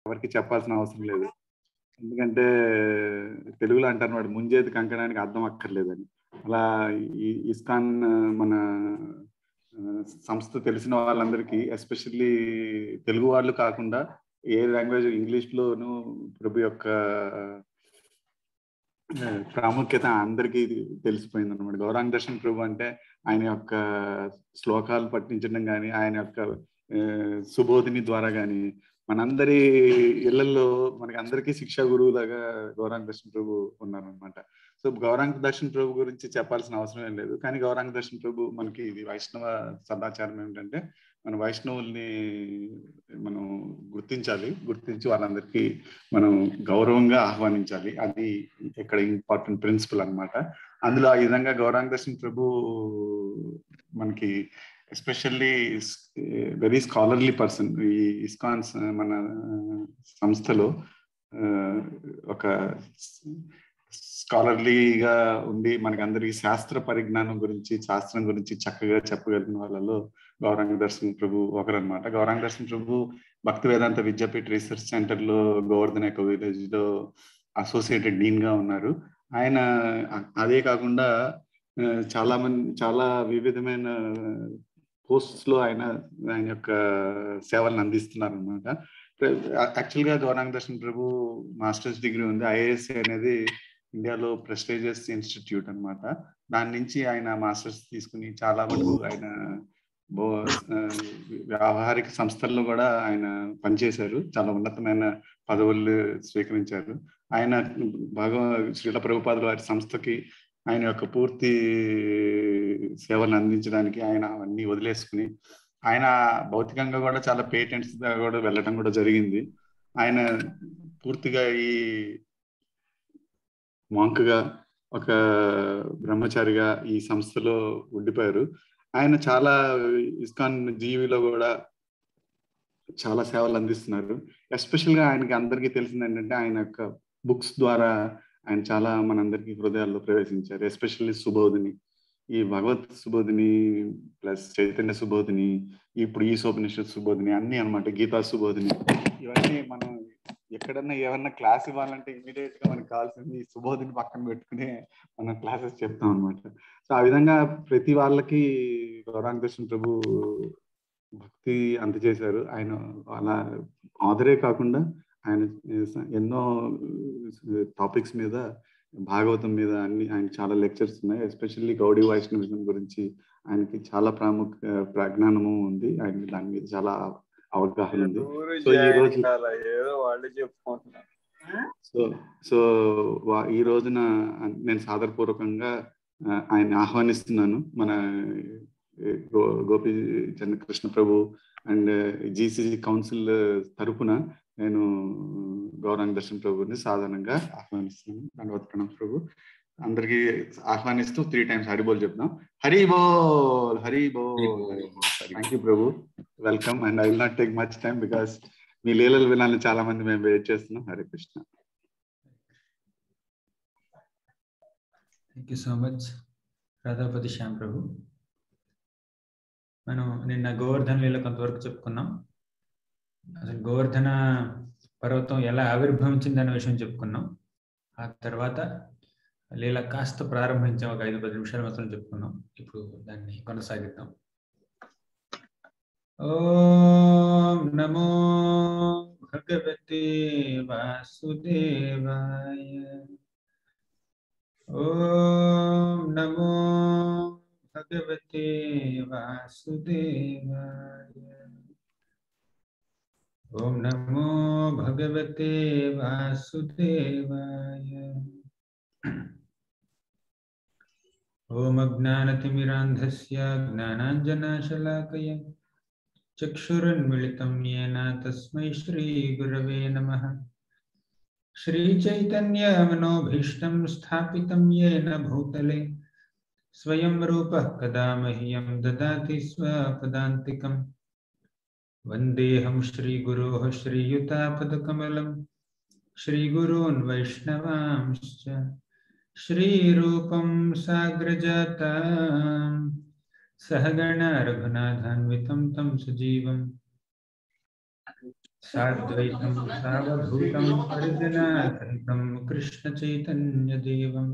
ఎవరికి చెప్పాల్సిన అవసరం లేదు. ఎందుకంటే తెలుగులో అంటారు వాడు ముంజేది కంకణానికి అర్థం అక్కర్లేదని. అలా ఈ ఇస్కాన్ మన సంస్థ తెలిసిన వాళ్ళందరికీ, ఎస్పెషల్లీ తెలుగు వాళ్ళు కాకుండా ఏ లాంగ్వేజ్, ఇంగ్లీష్లోనూ ప్రభు యొక్క ప్రాముఖ్యత అందరికీ తెలిసిపోయింది అనమాట. గౌరాంగ దర్శన్ ప్రభు అంటే ఆయన యొక్క శ్లోకాలు పఠించడం కానీ, ఆయన యొక్క సుబోధిని ద్వారా కానీ మనందరి ఇళ్లలో మనకి అందరికీ శిక్షా గురువులాగా గౌరాంగ దర్శన్ ప్రభు ఉన్నారనమాట. సో గౌరాంగ దర్శన్ ప్రభు గురించి చెప్పాల్సిన అవసరం ఏం లేదు. కానీ గౌరాంగ దర్శన్ ప్రభు మనకి ఇది వైష్ణవ సదాచారం ఏమిటంటే మన వైష్ణవుల్ని మనం గుర్తించి వాళ్ళందరికీ మనం గౌరవంగా ఆహ్వానించాలి. అది ఇక్కడ ఇంపార్టెంట్ ప్రిన్సిపల్ అనమాట. అందులో ఆ విధంగా గౌరాంగ దర్శన్ ప్రభు మనకి ఎస్పెషల్లీ వెరీ స్కాలర్లీ పర్సన్. ఈ ఇస్కాన్స్ మన సంస్థలో ఒక స్కాలర్లీగా ఉండి మనకి అందరికి శాస్త్ర పరిజ్ఞానం గురించి, శాస్త్రం గురించి చక్కగా చెప్పగలిగిన వాళ్ళలో గౌరాంగ దర్శన్ ప్రభు ఒకరనమాట. గౌరాంగ దర్శన్ ప్రభు భక్తి వేదాంత విద్యాపీఠ రీసెర్చ్ సెంటర్లో గోవర్ధన ఎకో విలేజ్ లో అసోసియేటెడ్ డీన్ గా ఉన్నారు. ఆయన అదే కాకుండా చాలా వివిధమైన పోస్ట్స్ లో ఆయన యొక్క సేవలను అందిస్తున్నారు అనమాట. యాక్చువల్ గా గౌరాంగ దర్శన్ ప్రభు మాస్టర్స్ డిగ్రీ ఉంది. ఐఏఎస్ అనేది ఇండియాలో ప్రెస్టీజియస్ ఇన్స్టిట్యూట్ అనమాట. దాని నుంచి ఆయన మాస్టర్స్ తీసుకుని చాలా వరకు ఆయన వ్యావహారిక సంస్థల్లో కూడా ఆయన పనిచేశారు. చాలా ఉన్నతమైన పదవులు స్వీకరించారు. ఆయన శ్రీల ప్రభుపాదుల వారి సంస్థకి ఆయన యొక్క పూర్తి సేవలను అందించడానికి ఆయన అవన్నీ వదిలేసుకుని ఆయన భౌతికంగా కూడా చాలా పేటెంట్స్ కూడా వెళ్ళడం కూడా జరిగింది. ఆయన పూర్తిగా ఈ మాంక్గా, ఒక బ్రహ్మచారిగా ఈ సంస్థలో ఉండిపోయారు. ఆయన చాలా ఇస్కాన్ జీవిలో కూడా చాలా సేవలు అందిస్తున్నారు. ఎస్పెషల్గా ఆయనకి అందరికీ తెలిసింది ఏంటంటే ఆయన యొక్క బుక్స్ ద్వారా ఆయన చాలా మనందరికీ హృదయాల్లో ప్రవేశించారు. ఎస్పెషల్లీ సుబోధిని, ఈ భగవత్ సుబోధిని ప్లస్ చైతన్య సుబోధిని, ఇప్పుడు ఈశోపనిషత్ సుబోధిని అన్ని అనమాట, గీతా సుబోధిని, ఇవన్నీ మనం ఎక్కడన్నా ఏమన్నా క్లాస్ ఇవ్వాలంటే ఇమీడియట్ గా మనకు కావాల్సింది సుబోధిని పక్కన పెట్టుకుని మనం క్లాసెస్ చెప్తాం అనమాట. సో ఆ విధంగా ప్రతి వాళ్ళకి గౌరాంగ దర్శన్ ప్రభు భక్తి అందజేశారు. ఆయన అలా ఆదరే కాకుండా ఆయన ఎన్నో టాపిక్స్ మీద, భాగవతం మీద అన్ని ఆయన చాలా లెక్చర్స్ ఉన్నాయి. ఎస్పెషల్లీ గౌడీ వైష్ణవిజం గురించి ఆయనకి చాలా ప్రజ్ఞానము ఉంది. ఆయన దాని మీద చాలా అవగాహన ఉంది. సో ఈ రోజు ఈ రోజున నేను సాదరపూర్వకంగా ఆయన ఆహ్వానిస్తున్నాను. మన గోపి చంద్రకృష్ణ ప్రభు అండ్ జీసీసీ కౌన్సిల్ తరపున నేను గౌరాంగ దర్శన్ ప్రభుని సాధారణంగా ఆహ్వానిస్తున్నాను. ధన్యవాద ప్రణాం ప్రభు. అందరికి ఆహ్వానిస్తూ 3 times హరిబోల్ చెప్తాం. హరి బోల్, హరి బోల్. Thank you Prabhu, welcome. And I will not take much time because మీ లీలలు వినాలని చాలా మంది మేము వెయిట్ చేస్తున్నాం. Hare Krishna. Thank you so much Radhapati Shyam Prabhu. మనం నిన్న గోవర్ధన లీల కొంతవరకు చెప్పుకున్నాం. అసలు గోవర్ధన పర్వతం ఎలా ఆవిర్భవించింది అనే విషయం చెప్పుకున్నాం. ఆ తర్వాత లీల కాస్త ప్రారంభించాం, ఒక 5-10 నిమిషాలు మాత్రం చెప్పుకున్నాం. ఇప్పుడు దాన్ని కొనసాగిద్దాం. ఓం నమో భగవతే వాసుదేవాయ. ఓం నమో భగవతే వాసుదేవాయ. ఓం నమో భగవతే వాసుదేవాయ. ఓం అజ్ఞానతిమిరాంధస్య జ్ఞానాంజనశలాకయ చక్షురున్మిళితం యేన తస్మై శ్రీగురవే నమః. శ్రీచైతన్యమనోభీష్టం స్థాపితం యేన భూతలే స్వయం రూపః కదా మह्यं దదాతి స్వపదాంతికం. వందేహం శ్రీగురోః శ్రీయుతాపదకమలం శ్రీగురూన్ వైష్ణవాంశ్చ శ్రీరూపం సాగ్రజాతం సహగణ రఘునాథాన్వితం తం సజీవం साद्वैतं सावधूतं परिजनसहितं कृष्णचैतन्यदेवं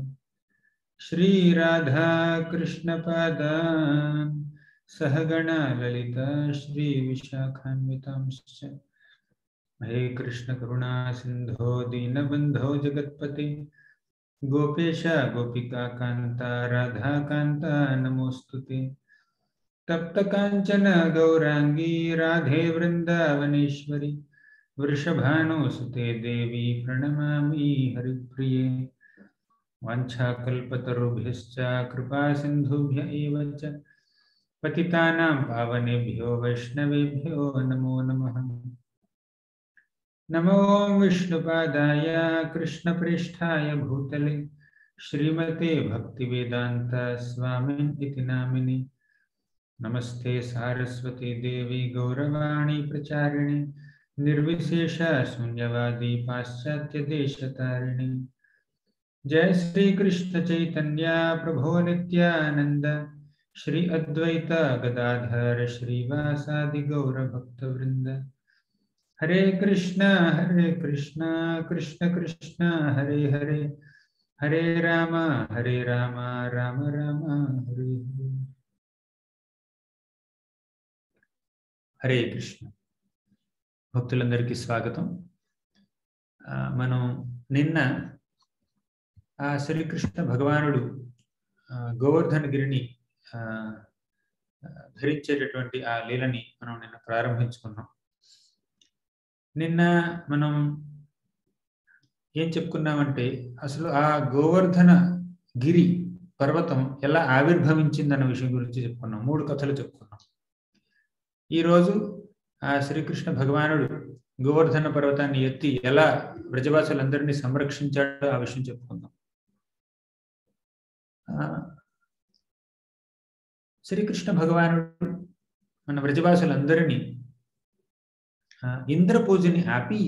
श्रीराधाकृष्णपादान् सहगणा ललिता श्रीविशाखान्वितांश्च हे कृष्ण करुणा सिंधो दीनबंधो जगत्पते गोपेश गोपिका कांता राधा कांता नमोस्तुते तप्त कांचन गौरांगी राधे वृंदावनेश्वरी वृषभानुसुते देवी प्रणमामि हरिप्रिये वाञ्छाकल्पतरुभ्यश्च कृपा सिन्धुभ्य एव च पतितानां पावनेभ्यो वैष्णवेभ्यो नमो नमः। नमो विष्णुपादाय कृष्णप्रेष्ठाय भूतले श्रीमते भक्तिवेदांत स्वामिन् इति नामिने नमस्ते सारस्वती देवी गौरवाणी प्रचारिणे निर्विशेष शून्यवादी पाश्चात्य देशतारिणे जय श्री कृष्ण चैतन्य प्रभो नित्यानंद श्री अद्वैत गदाधर श्रीवासादि गौर भक्तवृंद हरे कृष्ण कृष्ण कृष्ण हरे हरे हरे राम राम राम हरे हरे। हरे कृष्ण భక్తులందరికీ స్వాగతం। మనం నిన్న ఆ శ్రీకృష్ణ భగవానుడు గోవర్ధన గిరిని ధరించేటటువంటి ఆ లీలని మనం నిన్న ప్రారంభించుకున్నాం। నిన్న మనం ఏం చెప్పుకున్నామంటే అసలు ఆ గోవర్ధన గిరి పర్వతం ఎలా ఆవిర్భవించిందన్న విషయం గురించి చెప్పుకున్నాం। 3 కథలు చెప్పుకున్నాం। ఈరోజు ఆ శ్రీకృష్ణ భగవానుడు గోవర్ధన పర్వతాన్ని ఎత్తి ఎలా వ్రజవాసులందరినీ సంరక్షించాడో ఆ విషయం చెప్పుకుందాం। శ్రీకృష్ణ భగవానుడు మన వ్రజవాసులందరినీ ఇంద్ర పూజని ఆపి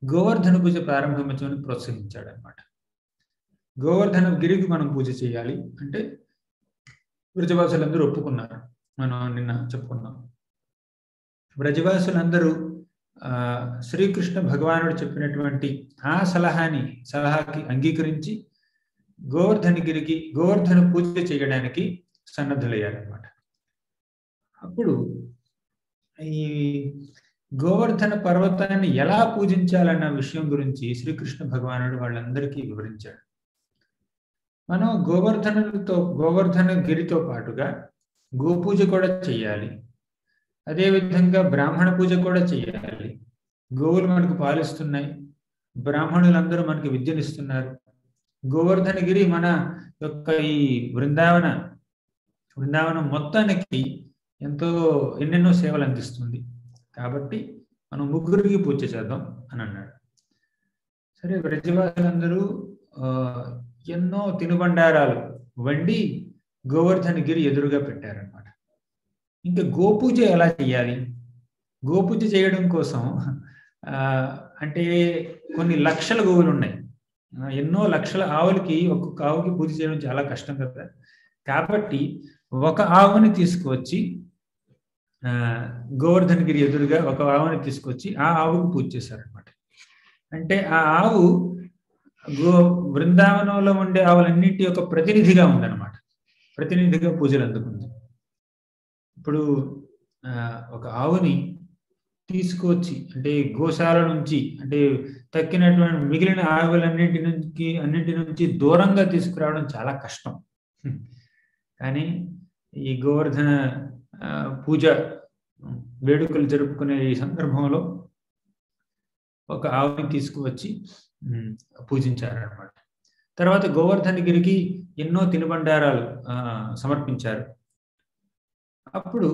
గోవర్ధన పూజ ప్రారంభించమని ప్రోత్సహించాడు అన్నమాట। గోవర్ధన గిరికి మనం పూజ చేయాలి అంటే వ్రజవాసులందరూ ఒప్పుకున్నారు। మనం నిన్న చెప్పుకున్నాం వ్రజవాసులందరూ శ్రీకృష్ణ భగవానుడు చెప్పినటువంటి ఆ సలహాకి అంగీకరించి గోవర్ధనగిరికి గోవర్ధన పూజ చేయడానికి సన్నద్ధులయ్యారన్నమాట। అప్పుడు ఈ గోవర్ధన పర్వతాన్ని ఎలా పూజించాలన్న విషయం గురించి శ్రీకృష్ణ భగవానుడు వాళ్ళందరికీ వివరించాడు। మనం గోవర్ధన గిరితో పాటుగా గోపూజ కూడా చేయాలి, అదేవిధంగా బ్రాహ్మణ పూజ కూడా చేయాలి। గోవులు మనకు పాలిస్తున్నాయి, బ్రాహ్మణులందరూ మనకి విద్యనిస్తున్నారు। గోవర్ధనగిరి మన యొక్క ఈ బృందావనం మొత్తానికి ఎన్నెన్నో సేవలు అందిస్తుంది కాబట్టి మనం ముగ్గురికి పూజ చేద్దాం అని అన్నాడు। సరే వ్రజవాసులందరూ ఎన్నో తినుబండారాలు వండి గోవర్ధనగిరి ఎదురుగా పెట్టారన్నమాట। ఇంకా గోపూజ ఎలా చేయాలి? గోపూజ చేయడం కోసం అంటే కొన్ని లక్షల గోవులు ఉన్నాయి, ఎన్నో లక్షల ఆవులకి ఒక్కొక్క ఆవుకి పూజ చేయడం చాలా కష్టం కదా। కాబట్టి ఒక ఆవుని తీసుకువచ్చి గోవర్ధనగిరి ఎదురుగా ఒక ఆవుని తీసుకొచ్చి ఆ ఆవుకు పూజ చేశారనమాట। అంటే ఆ ఆవు బృందావనంలో ఉండే ఆవులన్నింటి యొక్క ప్రతినిధిగా ఉందన్నమాట, ప్రతినిధిగా పూజలు అందుకుంది। ఇప్పుడు ఒక ఆవుని తీసుకొచ్చి అంటే గోశాల నుంచి అంటే తక్కినటువంటి మిగిలిన ఆవులన్నింటి నుంచి దూరంగా తీసుకురావడం చాలా కష్టం। కానీ ఈ గోవర్ధన పూజ వేడుకలు జరుపుకునే ఈ సందర్భంలో ఒక ఆవుని తీసుకువచ్చి పూజించారన్నమాట। తర్వాత గోవర్ధనగిరికి ఎన్నో తినుబండారాలు సమర్పించారు। అప్పుడు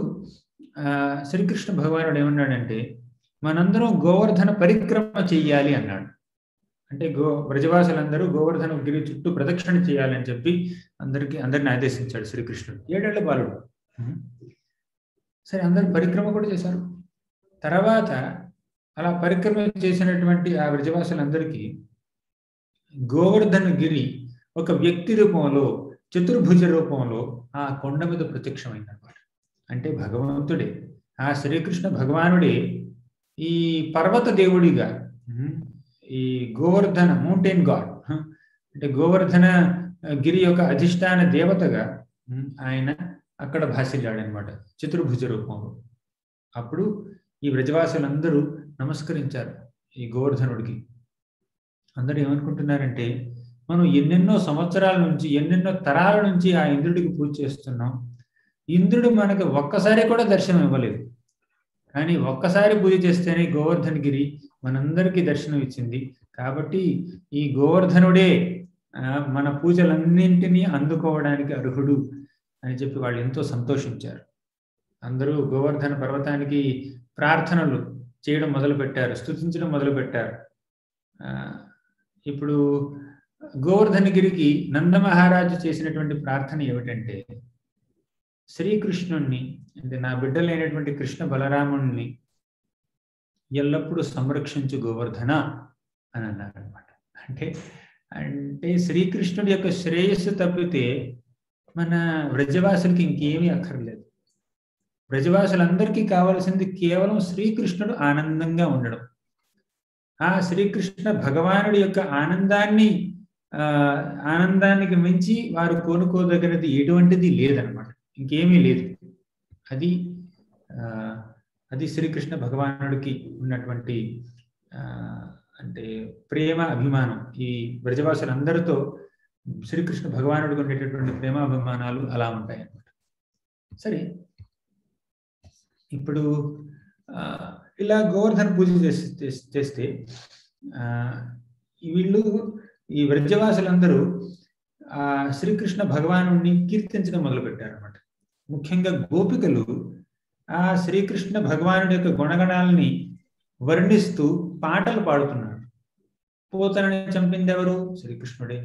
శ్రీకృష్ణ భగవానుడు ఏమన్నాడంటే మనందరం గోవర్ధన పరిక్రమ చెయ్యాలి అన్నాడు। అంటే వ్రజవాసులందరూ గోవర్ధన గిరి చుట్టూ ప్రదక్షిణ చేయాలని చెప్పి అందరిని ఆదేశించాడు శ్రీకృష్ణుడు। 7 ఏళ్ల బాలుడు। సరే అందరు పరిక్రమ కూడా చేశారు। తర్వాత అలా పరిక్రమ చేసినటువంటి ఆ వ్రజవాసులందరికీ గోవర్ధన గిరి ఒక వ్యక్తి రూపంలో చతుర్భుజ రూపంలో ఆ కొండ మీద ప్రత్యక్షమైందన్నమాట। అంటే భగవంతుడే ఆ శ్రీకృష్ణ భగవానుడే ఈ పర్వత దేవుడిగా, ఈ గోవర్ధన మౌంటైన్ గాడ్ అంటే గోవర్ధన గిరి యొక్క అధిష్టాన దేవతగా ఆయన అక్కడ భాసిల్లాడు అనమాట చతుర్భుజ రూపంలో. అప్పుడు ఈ వ్రజవాసులందరూ నమస్కరించారు ఈ గోవర్ధనుడికి. అందరూ ఏమనుకుంటున్నారంటే, మనం ఎన్నెన్నో సంవత్సరాల నుంచి ఎన్నెన్నో తరాల నుంచి ఆ ఇంద్రుడికి పూజ చేస్తున్నాం, ఇంద్రుడు మనకు ఒక్కసారి కూడా దర్శనం ఇవ్వలేదు, కానీ ఒక్కసారి పూజ చేస్తేనే గోవర్ధనగిరి మనందరికీ దర్శనం ఇచ్చింది, కాబట్టి ఈ గోవర్ధనుడే మన పూజలన్నింటినీ అందుకోవడానికి అర్హుడు అని చెప్పి వాళ్ళు ఎంతో సంతోషించారు. అందరూ గోవర్ధన పర్వతానికి ప్రార్థనలు చేయడం మొదలుపెట్టారు, స్తుతించడం మొదలుపెట్టారు. ఇప్పుడు గోవర్ధనగిరికి నందమహారాజు చేసినటువంటి ప్రార్థన ఏమిటంటే, శ్రీకృష్ణుణ్ణి అంటే నా బిడ్డలైనటువంటి కృష్ణ బలరాముణ్ణి ఎల్లప్పుడూ సంరక్షించు గోవర్ధన అని అన్నారనమాట. అంటే శ్రీకృష్ణుడి యొక్క శ్రేయస్సు తప్పితే మన వ్రజవాసులకి ఇంకేమీ అక్కర్లేదు. వ్రజవాసులందరికీ కావలసింది కేవలం శ్రీకృష్ణుడు ఆనందంగా ఉండడం. ఆ శ్రీకృష్ణ భగవానుడి యొక్క ఆనందానికి మించి వారు కోరుకోదగినది ఎటువంటిది లేదనమాట, ఇంకేమీ లేదు. అది శ్రీకృష్ణ భగవానుడికి ఉన్నటువంటి అంటే ప్రేమ అభిమానం. ఈ వ్రజవాసులందరితో శ్రీకృష్ణ భగవానుడికి ఉండేటటువంటి ప్రేమాభిమానాలు అలా ఉంటాయి అన్నమాట. సరే, ఇప్పుడు ఇలా గోవర్ధన పూజ చేస్తే వీళ్ళు ఈ వ్రజవాసులందరూ శ్రీకృష్ణ భగవానుడిని కీర్తించడం మొదలుపెట్టారు అన్నమాట. ముఖ్యంగా గోపికలు ఆ శ్రీకృష్ణ భగవానుడి యొక్క గుణగణాలని వర్ణిస్తూ పాటలు పాడుతున్నారు. పూతనని చంపింది ఎవరు? శ్రీకృష్ణుడే.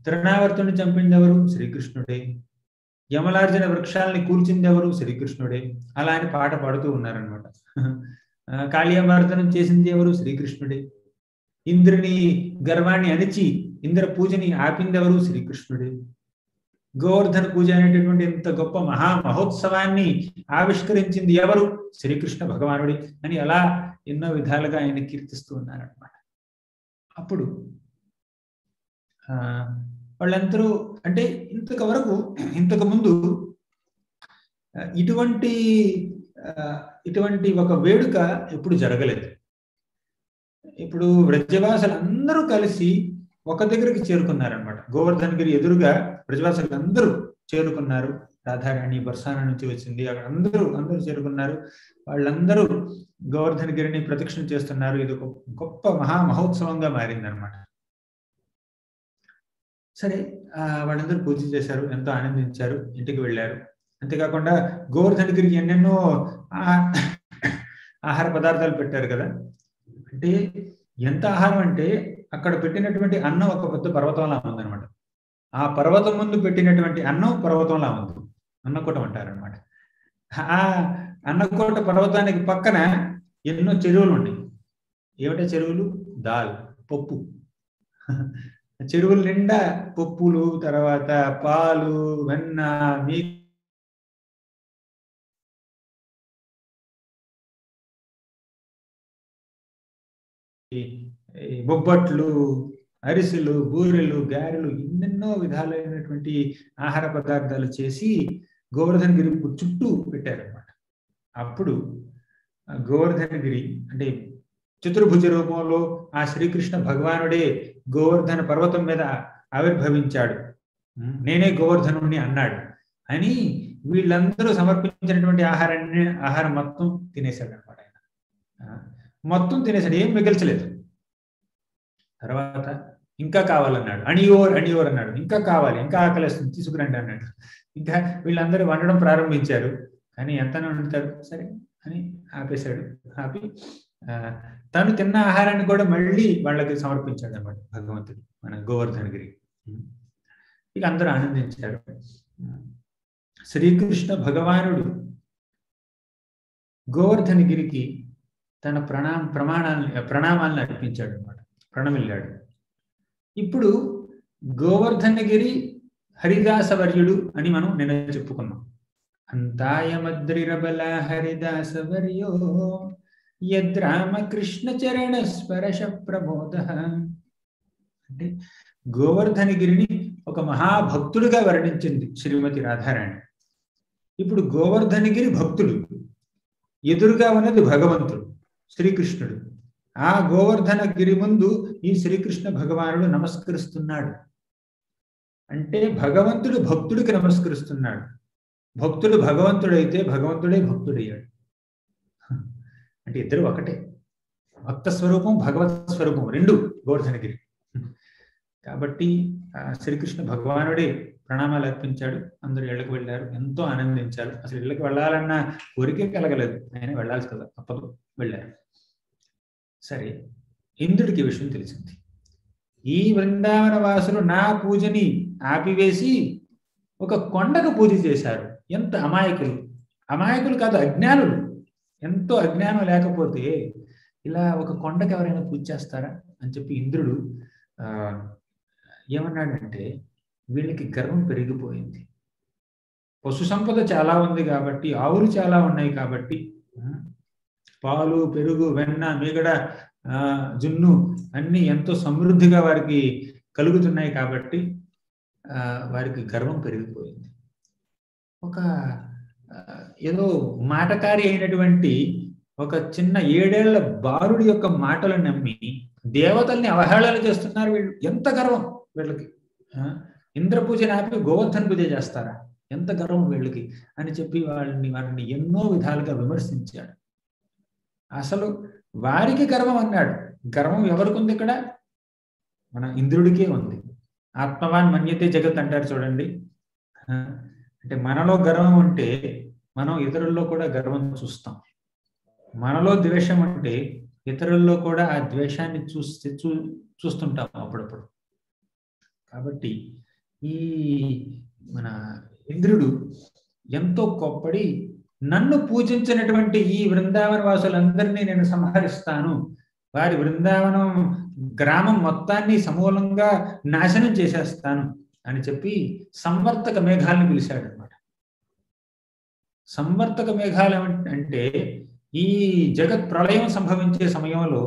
తృణావర్తుని చంపింది ఎవరు? శ్రీకృష్ణుడే. యమలార్జున వృక్షాలని కూల్చింది ఎవరు? శ్రీకృష్ణుడే. అలా అని పాట పాడుతూ ఉన్నారనమాట. కాళీయమర్దనం చేసింది ఎవరు? శ్రీకృష్ణుడే. ఇంద్రుని గర్వాన్ని అణిచి ఇంద్ర పూజని ఆపింది ఎవరు? శ్రీకృష్ణుడే. గోవర్ధన పూజ అనేటటువంటి ఇంత గొప్ప మహోత్సవాన్ని ఆవిష్కరించింది ఎవరు? శ్రీకృష్ణ భగవానుడి అని అలా ఎన్నో విధాలుగా ఆయన కీర్తిస్తూ ఉన్నారనమాట. అప్పుడు వాళ్ళందరూ అంటే ఇంతకు ముందు ఇటువంటి ఒక వేడుక ఎప్పుడు జరగలేదు. ఇప్పుడు వ్రజవాసులందరూ కలిసి ఒక దగ్గరికి చేరుకున్నారనమాట. గోవర్ధనగిరి ఎదురుగా వ్రజవాసులందరూ చేరుకున్నారు. రాధారాణి బర్సానా నుంచి వచ్చింది, అక్కడ అందరూ చేరుకున్నారు. వాళ్ళందరూ గోవర్ధనగిరిని ప్రదక్షిణ చేస్తున్నారు. ఇది ఒక గొప్ప మహోత్సవంగా మారింది అనమాట. సరే, వాళ్ళందరూ పూజ చేశారు, ఎంతో ఆనందించారు, ఇంటికి వెళ్ళారు. అంతేకాకుండా గోవర్ధనగిరికి ఎన్నెన్నో ఆహార పదార్థాలు పెట్టారు కదా. అంటే ఎంత ఆహారం అంటే అక్కడ పెట్టినటువంటి అన్నం ఒక పెద్ద పర్వతంలా ఉందన్నమాట. ఆ పర్వతం ముందు పెట్టినటువంటి అన్నం పర్వతంలా ఉంది, అన్నకూట అంటారనమాట. ఆ అన్నకోట పర్వతానికి పక్కన ఎన్నో చెరువులు ఉన్నాయి. ఏమిటా చెరువులు? దాల్, పప్పు. చెరువుల నిండా పప్పులు, తర్వాత పాలు, వెన్న, బొబ్బట్లు, అరిసెలు, బూరెలు, గారెలు, ఎన్నెన్నో విధాలైనటువంటి ఆహార పదార్థాలు చేసి గోవర్ధనగిరి చుట్టూ పెట్టారనమాట. అప్పుడు గోవర్ధనగిరి అంటే చతుర్భుజ రూపంలో ఆ శ్రీకృష్ణ భగవానుడే గోవర్ధన పర్వతం మీద ఆవిర్భవించాడు, నేనే గోవర్ధనుడిని అన్నాడు అని వీళ్ళందరూ సమర్పించినటువంటి ఆహారం మొత్తం తినేశాడు అనమాట. ఆయన మొత్తం తినేశాడు, ఏం మిగల్చలేదు. తర్వాత ఇంకా కావాలన్నాడు, అణియోర్ అన్నాడు. ఇంకా కావాలి, ఇంకా ఆకలిస్తుంది, తీసుకురండి అన్నాడు. ఇంకా వీళ్ళందరూ వండడం ప్రారంభించారు, కానీ ఎంతనే వండుతారు, సరే అని ఆపేశాడు. ఆపి తను తిన్న ఆహారాన్ని కూడా మళ్ళీ వాళ్ళకి సమర్పించాడు అన్నమాట భగవంతుడు, మన గోవర్ధనగిరి. ఇక అందరూ ఆనందించారు. శ్రీకృష్ణ భగవానుడు గోవర్ధనగిరికి తన ప్రణామాలను అర్పించాడు అన్నమాట, ప్రణమిల్లాడు. ఇప్పుడు గోవర్ధనగిరి హరిదాసవర్యుడు అని మనం నిన్న చెప్పుకున్నాం. అంతాయమద్రిరబల హరిదాసవర్యో యద్రామకృష్ణ చరణ స్పర్శ ప్రమోద. అంటే గోవర్ధనగిరిని ఒక మహాభక్తుడిగా వర్ణించింది శ్రీమతి రాధారాణి. ఇప్పుడు గోవర్ధనగిరి భక్తుడు, ఎదురుగా ఉన్నది భగవంతుడు శ్రీకృష్ణుడు. ఆ గోవర్ధనగిరి ముందు ఈ శ్రీకృష్ణ భగవానుడు నమస్కరిస్తున్నాడు. అంటే భగవంతుడు భక్తుడికి నమస్కరిస్తున్నాడు. భక్తుడు భగవంతుడైతే భగవంతుడే భక్తుడయ్యాడు. అంటే ఇద్దరు ఒకటే, భక్త స్వరూపం భగవత్ స్వరూపం రెండు గోవర్ధనగిరి. కాబట్టి శ్రీకృష్ణ భగవానుడే ప్రణామాలు అర్పించాడు. అందరూ ఇళ్ళకి వెళ్ళారు, ఎంతో ఆనందించారు. అసలు ఇళ్ళకి వెళ్ళాలన్న కోరికే కలగలేదు, ఆయన వెళ్ళాల్సి కదా, తప్పదు, వెళ్ళారు. సరే, ఇంద్రుడికి విషయం తెలిసింది. ఈ బృందావన వాసులు నా పూజని ఆపివేసి ఒక కొండకు పూజ చేశారు. ఎంత అమాయకులు! అమాయకులు కాదు, అజ్ఞానులు. ఎంతో అజ్ఞానం లేకపోతే ఇలా ఒక కొండకు ఎవరైనా పూజ చేస్తారా అని చెప్పి ఇంద్రుడు ఏమన్నాడంటే, వీళ్ళకి గర్వం పెరిగిపోయింది. పశు సంపద చాలా ఉంది కాబట్టి, ఆవులు చాలా ఉన్నాయి కాబట్టి, పాలు, పెరుగు, వెన్న, మీగడ, జున్ను అన్ని ఎంతో సమృద్ధిగా వారికి కలుగుతున్నాయి కాబట్టి వారికి గర్వం పెరిగిపోయింది. ఒక ఏదో మాటకారి అయినటువంటి ఒక చిన్న 7 ఏళ్ల బాలుడి యొక్క మాటలు నమ్మి దేవతల్ని అవహేళన చేస్తున్నారు వీళ్ళు. ఎంత గర్వం వీళ్ళకి! ఇంద్ర పూజ ఆపి గోవర్ధన పూజ చేస్తారా? ఎంత గర్వం వీళ్ళకి అని చెప్పి వారిని ఎన్నో విధాలుగా విమర్శించాడు. అసలు వారికి గర్వం అన్నాడు. గర్వం ఎవరికి ఉంది ఇక్కడ? మన ఇంద్రుడికే ఉంది. ఆత్మవాన్ మన్యతే జగత్ అంటారు చూడండి. అంటే మనలో గర్వం ఉంటే మనం ఇతరుల్లో కూడా గర్వం చూస్తాం. మనలో ద్వేషం అంటే ఇతరుల్లో కూడా ఆ ద్వేషాన్ని చూస్తుంటాం అప్పుడప్పుడు. కాబట్టి ఈ మన ఇంద్రుడు ఎంతో కోప్పడి, నన్ను పూజించినటువంటి ఈ బృందావన వాసులందరినీ నేను సంహరిస్తాను, వారి బృందావనం గ్రామం మొత్తాన్ని సమూలంగా నాశనం చేసేస్తాను అని చెప్పి సంవర్తక మేఘాలను పిలిచాడు అనమాట. సంవర్తక మేఘాలు అంటే ఈ జగత్ ప్రళయం సంభవించే సమయంలో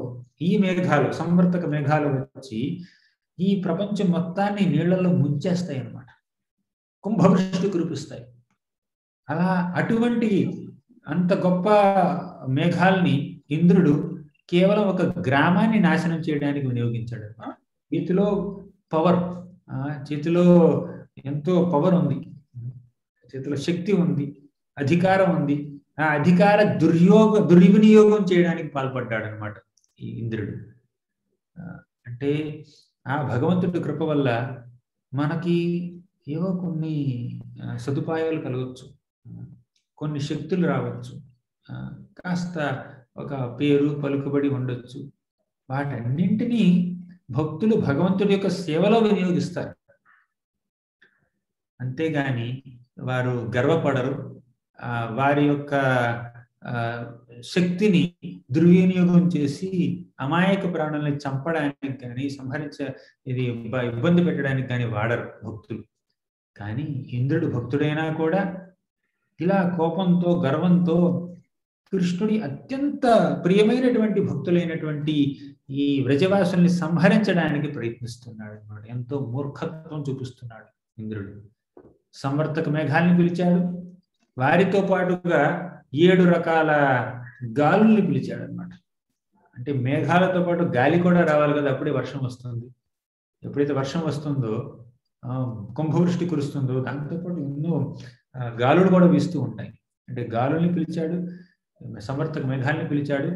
ఈ మేఘాలు, సంవర్తక మేఘాలు వచ్చి ఈ ప్రపంచం మొత్తాన్ని నీళ్లలో ముంచేస్తాయి అన్నమాట. కుంభవృష్టి కురిపిస్తాయి. అలా అటువంటి అంత గొప్ప మేఘాల్ని ఇంద్రుడు కేవలం ఒక గ్రామాన్ని నాశనం చేయడానికి వినియోగించాడు. చేతిలో పవర్, చేతిలో ఎంతో పవర్ ఉంది, చేతిలో శక్తి ఉంది, అధికారం ఉంది. ఆ అధికార దుర్వినియోగం చేయడానికి పాల్పడ్డాడు అనమాట ఈ ఇంద్రుడు. అంటే ఆ భగవంతుడి కృప వల్ల మనకి ఏవో కొన్ని సదుపాయాలు కలగవచ్చు, కొన్ని శక్తులు రావచ్చు, కాస్త ఒక పేరు పలుకుబడి ఉండొచ్చు. వాటన్నింటినీ భక్తులు భగవంతుడి యొక్క సేవలో వినియోగిస్తారు. అంతేగాని వారు గర్వపడరు. వారి యొక్క శక్తిని దుర్వినియోగం చేసి అమాయక ప్రాణుల్ని చంపడానికి కానీ ఇది ఇబ్బంది పెట్టడానికి కానీ వాడరు భక్తులు. కానీ ఇంద్రుడు భక్తుడైనా కూడా ఇలా కోపంతో, గర్వంతో కృష్ణుడి అత్యంత ప్రియమైనటువంటి భక్తులైనటువంటి ఈ వ్రజవాసుల్ని సంహరించడానికి ప్రయత్నిస్తున్నాడు అన్నమాట. ఎంతో మూర్ఖత్వం చూపిస్తున్నాడు ఇంద్రుడు. సంవర్తక మేఘాల్ని పిలిచాడు. వారితో పాటుగా 7 రకాల గాలుల్ని పిలిచాడు అనమాట. అంటే మేఘాలతో పాటు గాలి కూడా రావాలి కదా, అప్పుడే వర్షం వస్తుంది. ఎప్పుడైతే వర్షం వస్తుందో, కుంభవృష్టి కురుస్తుందో, దాంతోపాటు ఎన్నో గాలులు కూడా వీస్తూ ఉంటాయి. అంటే గాలుల్ని పిలిచాడు, సంవర్తక మేఘాల్ని పిలిచాడు,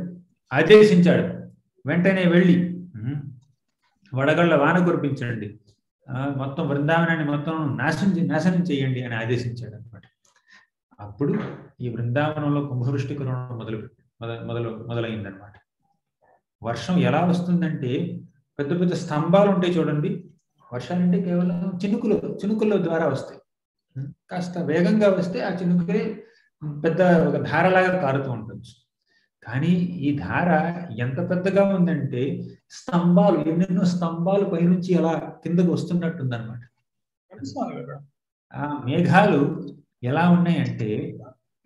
ఆదేశించాడు, వెంటనే వెళ్ళి వడగళ్ళ వాన కురిపించండి, మొత్తం బృందావనాన్ని మొత్తం నాశనం చేయండి అని ఆదేశించాడు అనమాట. అప్పుడు ఈ బృందావనంలో కుంభవృష్టి కురవడం మొదలైందనమాట. వర్షం ఎలా వస్తుందంటే, పెద్ద పెద్ద స్తంభాలు ఉంటాయి చూడండి. వర్షాలంటే కేవలం చినుకుల ద్వారా వస్తాయి. కాస్త వేగంగా వస్తే ఆ చినుకులే పెద్ద ఒక ధారలాగా కారుతూ ఉంటుంది. కానీ ఈ ధార ఎంత పెద్దగా ఉందంటే ఎన్నెన్నో స్తంభాలు పైనుంచి అలా కిందకు వస్తున్నట్టుందన్నమాట. ఆ మేఘాలు ఎలా ఉన్నాయంటే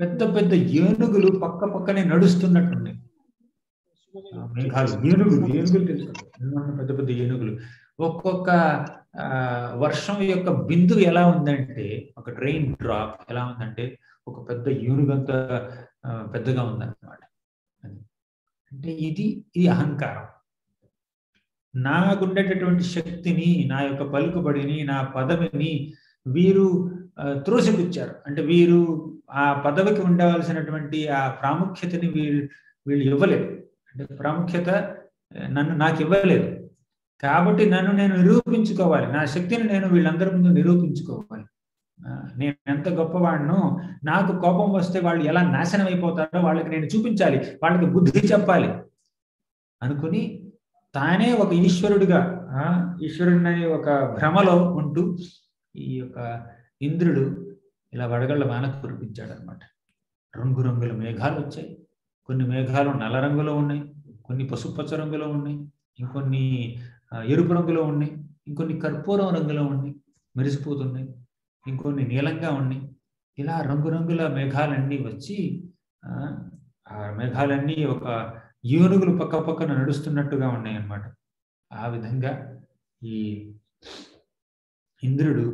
పెద్ద పెద్ద ఏనుగులు పక్కనే నడుస్తున్నట్టున్నాయి. మేఘాలు, ఏనుగులు తెలుసు, పెద్ద పెద్ద ఏనుగులు. ఒక్కొక్క వర్షం యొక్క బిందువు ఎలా ఉందంటే, ఒక ట్రైన్ డ్రాప్ ఎలా ఉందంటే ఒక పెద్ద ఏనుగంత పెద్దగా ఉందన్నమాట. అంటే ఇది అహంకారం. నాకుండేటటువంటి శక్తిని, నా యొక్క పలుకుబడిని, నా పదవిని వీరు త్రోసిపుచ్చారు. అంటే వీరు ఆ పదవికి ఉండవలసినటువంటి ఆ ప్రాముఖ్యతని వీళ్ళు ఇవ్వలేదు. అంటే ప్రాముఖ్యత నాకు ఇవ్వలేదు. కాబట్టి నన్ను నేను నిరూపించుకోవాలి, నా శక్తిని నేను వీళ్ళందరి ముందు నిరూపించుకోవాలి. నేను ఎంత గొప్పవాడినో, నాకు కోపం వస్తే వాళ్ళు ఎలా నాశనం అయిపోతారో వాళ్ళకి నేను చూపించాలి, వాళ్ళకి బుద్ధి చెప్పాలి అనుకుని తానే ఒక ఈశ్వరుడిగా, ఈశ్వరుడిని ఒక భ్రమలో ఉంటూ ఈ యొక్క ఇంద్రుడు ఇలా వడగళ్ళ వాన కురిపించాడు అనమాట. రంగురంగుల మేఘాలు వచ్చాయి. కొన్ని మేఘాలు నల్ల రంగులో ఉన్నాయి, కొన్ని పసుపచ్చ రంగులో ఉన్నాయి, ఇంకొన్ని ఎరుపు రంగులో ఉన్నాయి, ఇంకొన్ని కర్పూరం రంగులో ఉన్నాయి, మెరిసిపోతున్నాయి, ఇంకొన్ని నీలంగా ఉన్నాయి. ఇలా రంగురంగుల మేఘాలన్నీ వచ్చి ఆ మేఘాలన్నీ ఒక ఏనుగులు పక్క పక్కన నడుస్తున్నట్టుగా ఉన్నాయి అన్నమాట. ఆ విధంగా ఈ ఇంద్రుడు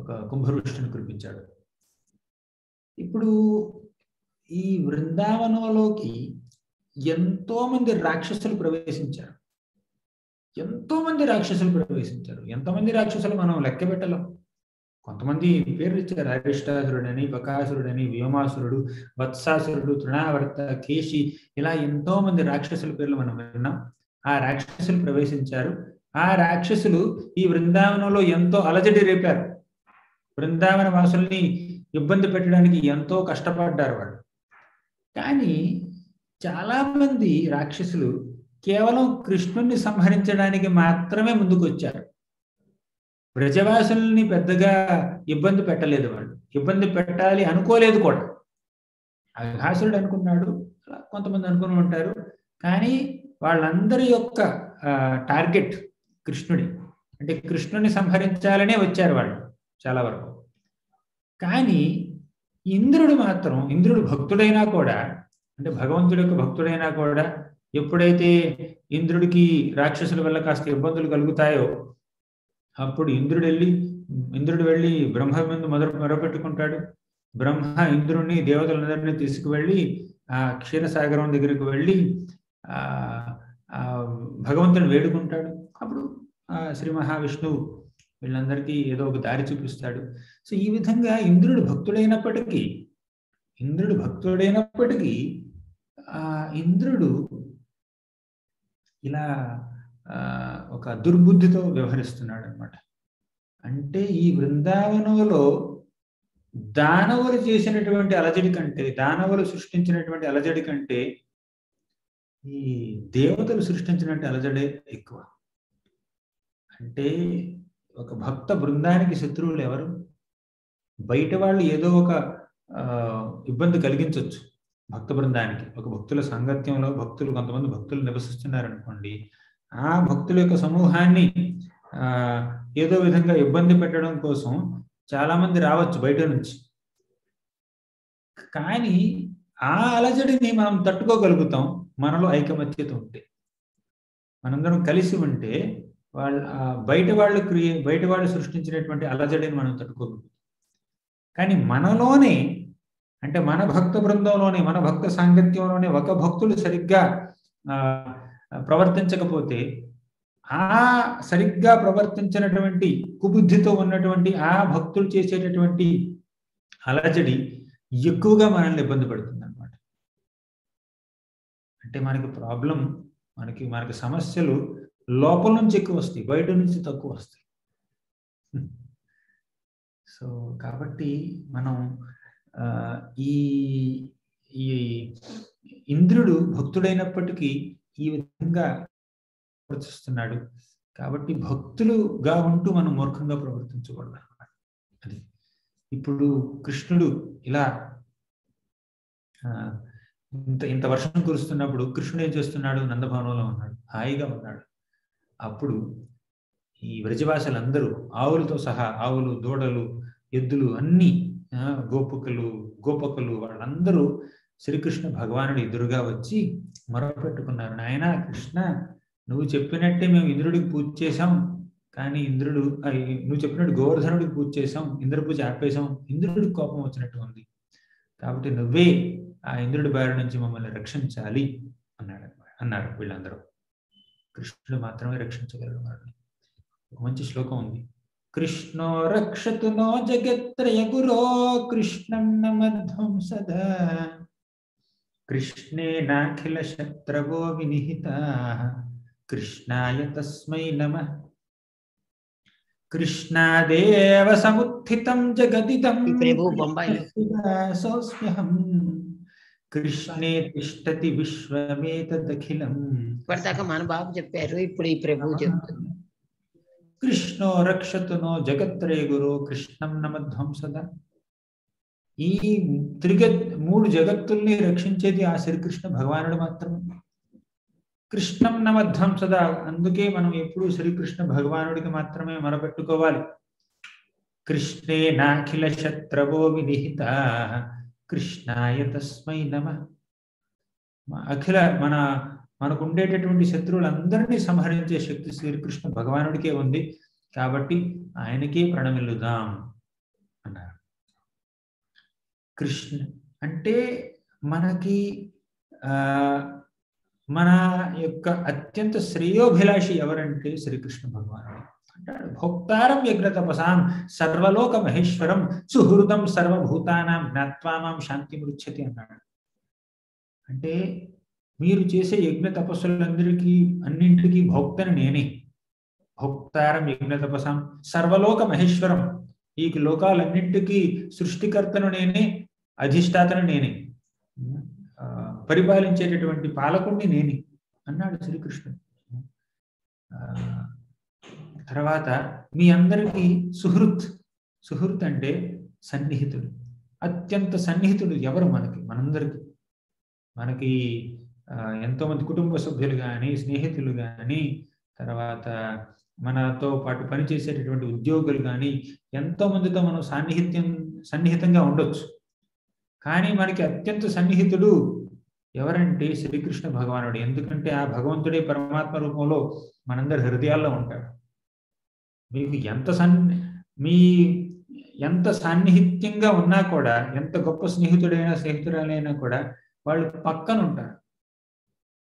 ఒక కుంభవృష్టిని కురిపించాడు. ఇప్పుడు ఈ బృందావనంలోకి ఎంతో మంది రాక్షసులు ప్రవేశించారు. ఎంతమంది రాక్షసులు మనం లెక్క పెట్టలేం. కొంతమంది పేర్లు ఇచ్చారు, అరిష్టాసురుడని, బకాసురుడని, వ్యోమాసురుడు, వత్సాసురుడు, తృణావర్త, కేశి, ఇలా ఎంతో మంది రాక్షసుల పేర్లు మనం విన్నాం. ఆ రాక్షసులు ప్రవేశించారు. ఆ రాక్షసులు ఈ బృందావనంలో ఎంతో అలజడి రేపారు. బృందావన వాసుల్ని ఇబ్బంది పెట్టడానికి ఎంతో కష్టపడ్డారు వాళ్ళు. కానీ చాలా మంది రాక్షసులు కేవలం కృష్ణుణ్ణి సంహరించడానికి మాత్రమే ముందుకు వచ్చారు. బ్రజవాసుల్ని పెద్దగా ఇబ్బంది పెట్టలేదు. వాళ్ళు ఇబ్బంది పెట్టాలి అనుకోలేదు కూడా. అఘాసురుడు అనుకున్నాడు, కొంతమంది అనుకుని ఉంటారు. కానీ వాళ్ళందరి యొక్క టార్గెట్ కృష్ణుడి, అంటే కృష్ణుని సంహరించాలనే వచ్చారు వాళ్ళు చాలా వరకు. కానీ ఇంద్రుడు భక్తుడైనా కూడా, అంటే భగవంతుడి యొక్క భక్తుడైనా కూడా, ఎప్పుడైతే ఇంద్రుడికి రాక్షసుల వల్ల కాస్త ఇబ్బందులు కలుగుతాయో అప్పుడు ఇంద్రుడు వెళ్ళి బ్రహ్మ ముందు మొరపెట్టుకుంటాడు. బ్రహ్మ ఇంద్రుడిని, దేవతలందరినీ తీసుకువెళ్ళి ఆ క్షీరసాగరం దగ్గరికి వెళ్ళి భగవంతుని వేడుకుంటాడు. అప్పుడు శ్రీ మహావిష్ణువు వీళ్ళందరికీ ఏదో ఒక దారి చూపిస్తాడు. సో ఈ విధంగా ఇంద్రుడు భక్తుడైనప్పటికీ ఇంద్రుడు ఇలా ఒక దుర్బుద్ధితో వ్యవహరిస్తున్నాడు అనమాట. అంటే ఈ బృందావనంలో దానవులు చేసినటువంటి అలజడి కంటే, దానవులు సృష్టించినటువంటి అలజడి కంటే ఈ దేవతలు సృష్టించినటువంటి అలజడే ఎక్కువ. అంటే ఒక భక్త బృందానికి శత్రువులు ఎవరు? బయట వాళ్ళు ఏదో ఒక ఇబ్బంది కలిగించవచ్చు భక్త బృందానికి. ఒక భక్తుల సాంగత్యంలో కొంతమంది భక్తులు నివసిస్తున్నారనుకోండి, ఆ భక్తుల యొక్క సమూహాన్ని ఏదో విధంగా ఇబ్బంది పెట్టడం కోసం చాలా మంది రావచ్చు బయట నుంచి. కానీ ఆ అలజడిని మనం తట్టుకోగలుగుతాం మనలో ఐకమత్యత ఉంటే. మనందరం కలిసి ఉంటే బయట వాళ్ళు సృష్టించినటువంటి అలజడిని మనం తట్టుకోగలుగుతాం. కానీ మనలోనే, అంటే మన భక్త బృందంలోనే, మన భక్త సాంగత్యంలోనే ఒక భక్తుడు సరిగ్గా ప్రవర్తించకపోతే, ఆ సరిగ్గా ప్రవర్తించినటువంటి కుబుద్ధితో ఉన్నటువంటి ఆ భక్తులు చేసేటటువంటి అలజడి ఎక్కువగా మనల్ని ఇబ్బంది పడుతుంది అన్నమాట. అంటే మనకి ప్రాబ్లం, మనకి సమస్యలు లోపల నుంచి ఎక్కువ వస్తాయి, బయట నుంచి తక్కువ వస్తాయి. సో కాబట్టి మనం ఈ ఇంద్రుడు భక్తుడైనప్పటికీ ఈ విధంగా ప్రవర్తిస్తున్నాడు. కాబట్టి భక్తులుగా ఉంటూ మనం మూర్ఖంగా ప్రవర్తించకూడదు అన్నమాట. అది ఇప్పుడు కృష్ణుడు ఇలా ఇంత వర్షం కురుస్తున్నప్పుడు కృష్ణుడు ఏం చేస్తున్నాడు? నందభవనంలో ఉన్నాడు, హాయిగా ఉన్నాడు. అప్పుడు ఈ వ్రజవాసులందరూ ఆవులతో సహా, ఆవులు, దూడలు, ఎద్దులు అన్నీ, గోపకులు వాళ్ళందరూ శ్రీకృష్ణ భగవానుడు ఎదురుగా వచ్చి మొరపెట్టుకున్నారు. నాయనా కృష్ణ, నువ్వు చెప్పినట్టే మేము ఇంద్రుడికి పూజ చేశాం, కానీ నువ్వు చెప్పినట్టు గోవర్ధనుడికి పూజ చేశాం, ఇంద్ర పూజ ఆపేశాం, ఇంద్రుడికి కోపం వచ్చినట్టు ఉంది, కాబట్టి నువ్వే ఆ ఇంద్రుడి బారి నుంచి మమ్మల్ని రక్షించాలి అన్నారు వీళ్ళందరూ. కృష్ణుడు మాత్రమే రక్షించగలరు వారిని. ఒక మంచి శ్లోకం ఉంది. కృష్ణో రక్షతు నో జగత్రయ గురో కృష్ణం నమధ్వం సదా కృష్ణేనాఖిల శత్రవో వినిహితాః కృష్ణాయ తస్మై నమః. కృష్ణాదేవ సముత్థితం జగదిదం సోస్మ్యహం కృష్ణే తిష్టతి విశ్వమేతదఖిలం. ఇప్పటిదాకా మన బాబు చెప్పారు, ఇప్పుడు ఈ ప్రభు చెప్తుంది. కృష్ణో రక్షతు నో జగత్రయ గురో కృష్ణం నమధ్వం సదా. ఈ మూడు జగత్తుల్ని రక్షించేది ఆ శ్రీకృష్ణ భగవానుడు మాత్రమే. కృష్ణం నమధ్వం సదా, అందుకే మనం ఎప్పుడూ శ్రీకృష్ణ భగవానుడికి మాత్రమే మొరపెట్టుకోవాలి. కృష్ణే నాఖిల శత్రవో వినిహితాః కృష్ణాయ తస్మై నమః. అఖిల మనకు ఉండేటటువంటి శత్రువులందరినీ సంహరించే శక్తి శ్రీకృష్ణ భగవానుడికే ఉంది, కాబట్టి ఆయనకే ప్రణమిల్లుదాం అన్నారు. కృష్ణ అంటే మనకి మన యొక్క అత్యంత శ్రేయోభిలాషి ఎవరంటే శ్రీకృష్ణ భగవానుడు. అంటాడు, భోక్తారం యజ్ఞ తపసాం సర్వలోక మహేశ్వరం సుహృదం సర్వభూతానాం జ్ఞాత్వా మాం శాంతి మృచ్ఛతి అన్నాడు. అంటే మీరు చేసే యజ్ఞ అన్నింటికీ భోక్తని నేనే. భోక్తారం యజ్ఞ తపసాం సర్వలోక మహేశ్వరం, ఈ లోకాలన్నింటికీ సృష్టికర్తను నేనే, అధిష్టాతను నేనే, పరిపాలించేటటువంటి పాలకుడిని నేనే అన్నాడు శ్రీకృష్ణుడు. తర్వాత మీ అందరికీ సుహృత్ అంటే సన్నిహితుడు, అత్యంత సన్నిహితుడు ఎవరు మనకి ఎంతో మంది కుటుంబ సభ్యులు కానీ, స్నేహితులు కానీ, తర్వాత మనతో పాటు పనిచేసేటటువంటి ఉద్యోగులు కానీ, ఎంతో మందితో మనం సన్నిహితంగా ఉండొచ్చు. కానీ మనకి అత్యంత సన్నిహితుడు ఎవరంటే శ్రీకృష్ణ భగవానుడు. ఎందుకంటే ఆ భగవంతుడే పరమాత్మ రూపంలో మనందరి హృదయాల్లో ఉంటాడు. మీకు ఎంత సాన్నిహిత్యంగా ఉన్నా కూడా, ఎంత గొప్ప స్నేహితురాలైనా కూడా వాళ్ళు పక్కన ఉంటారు.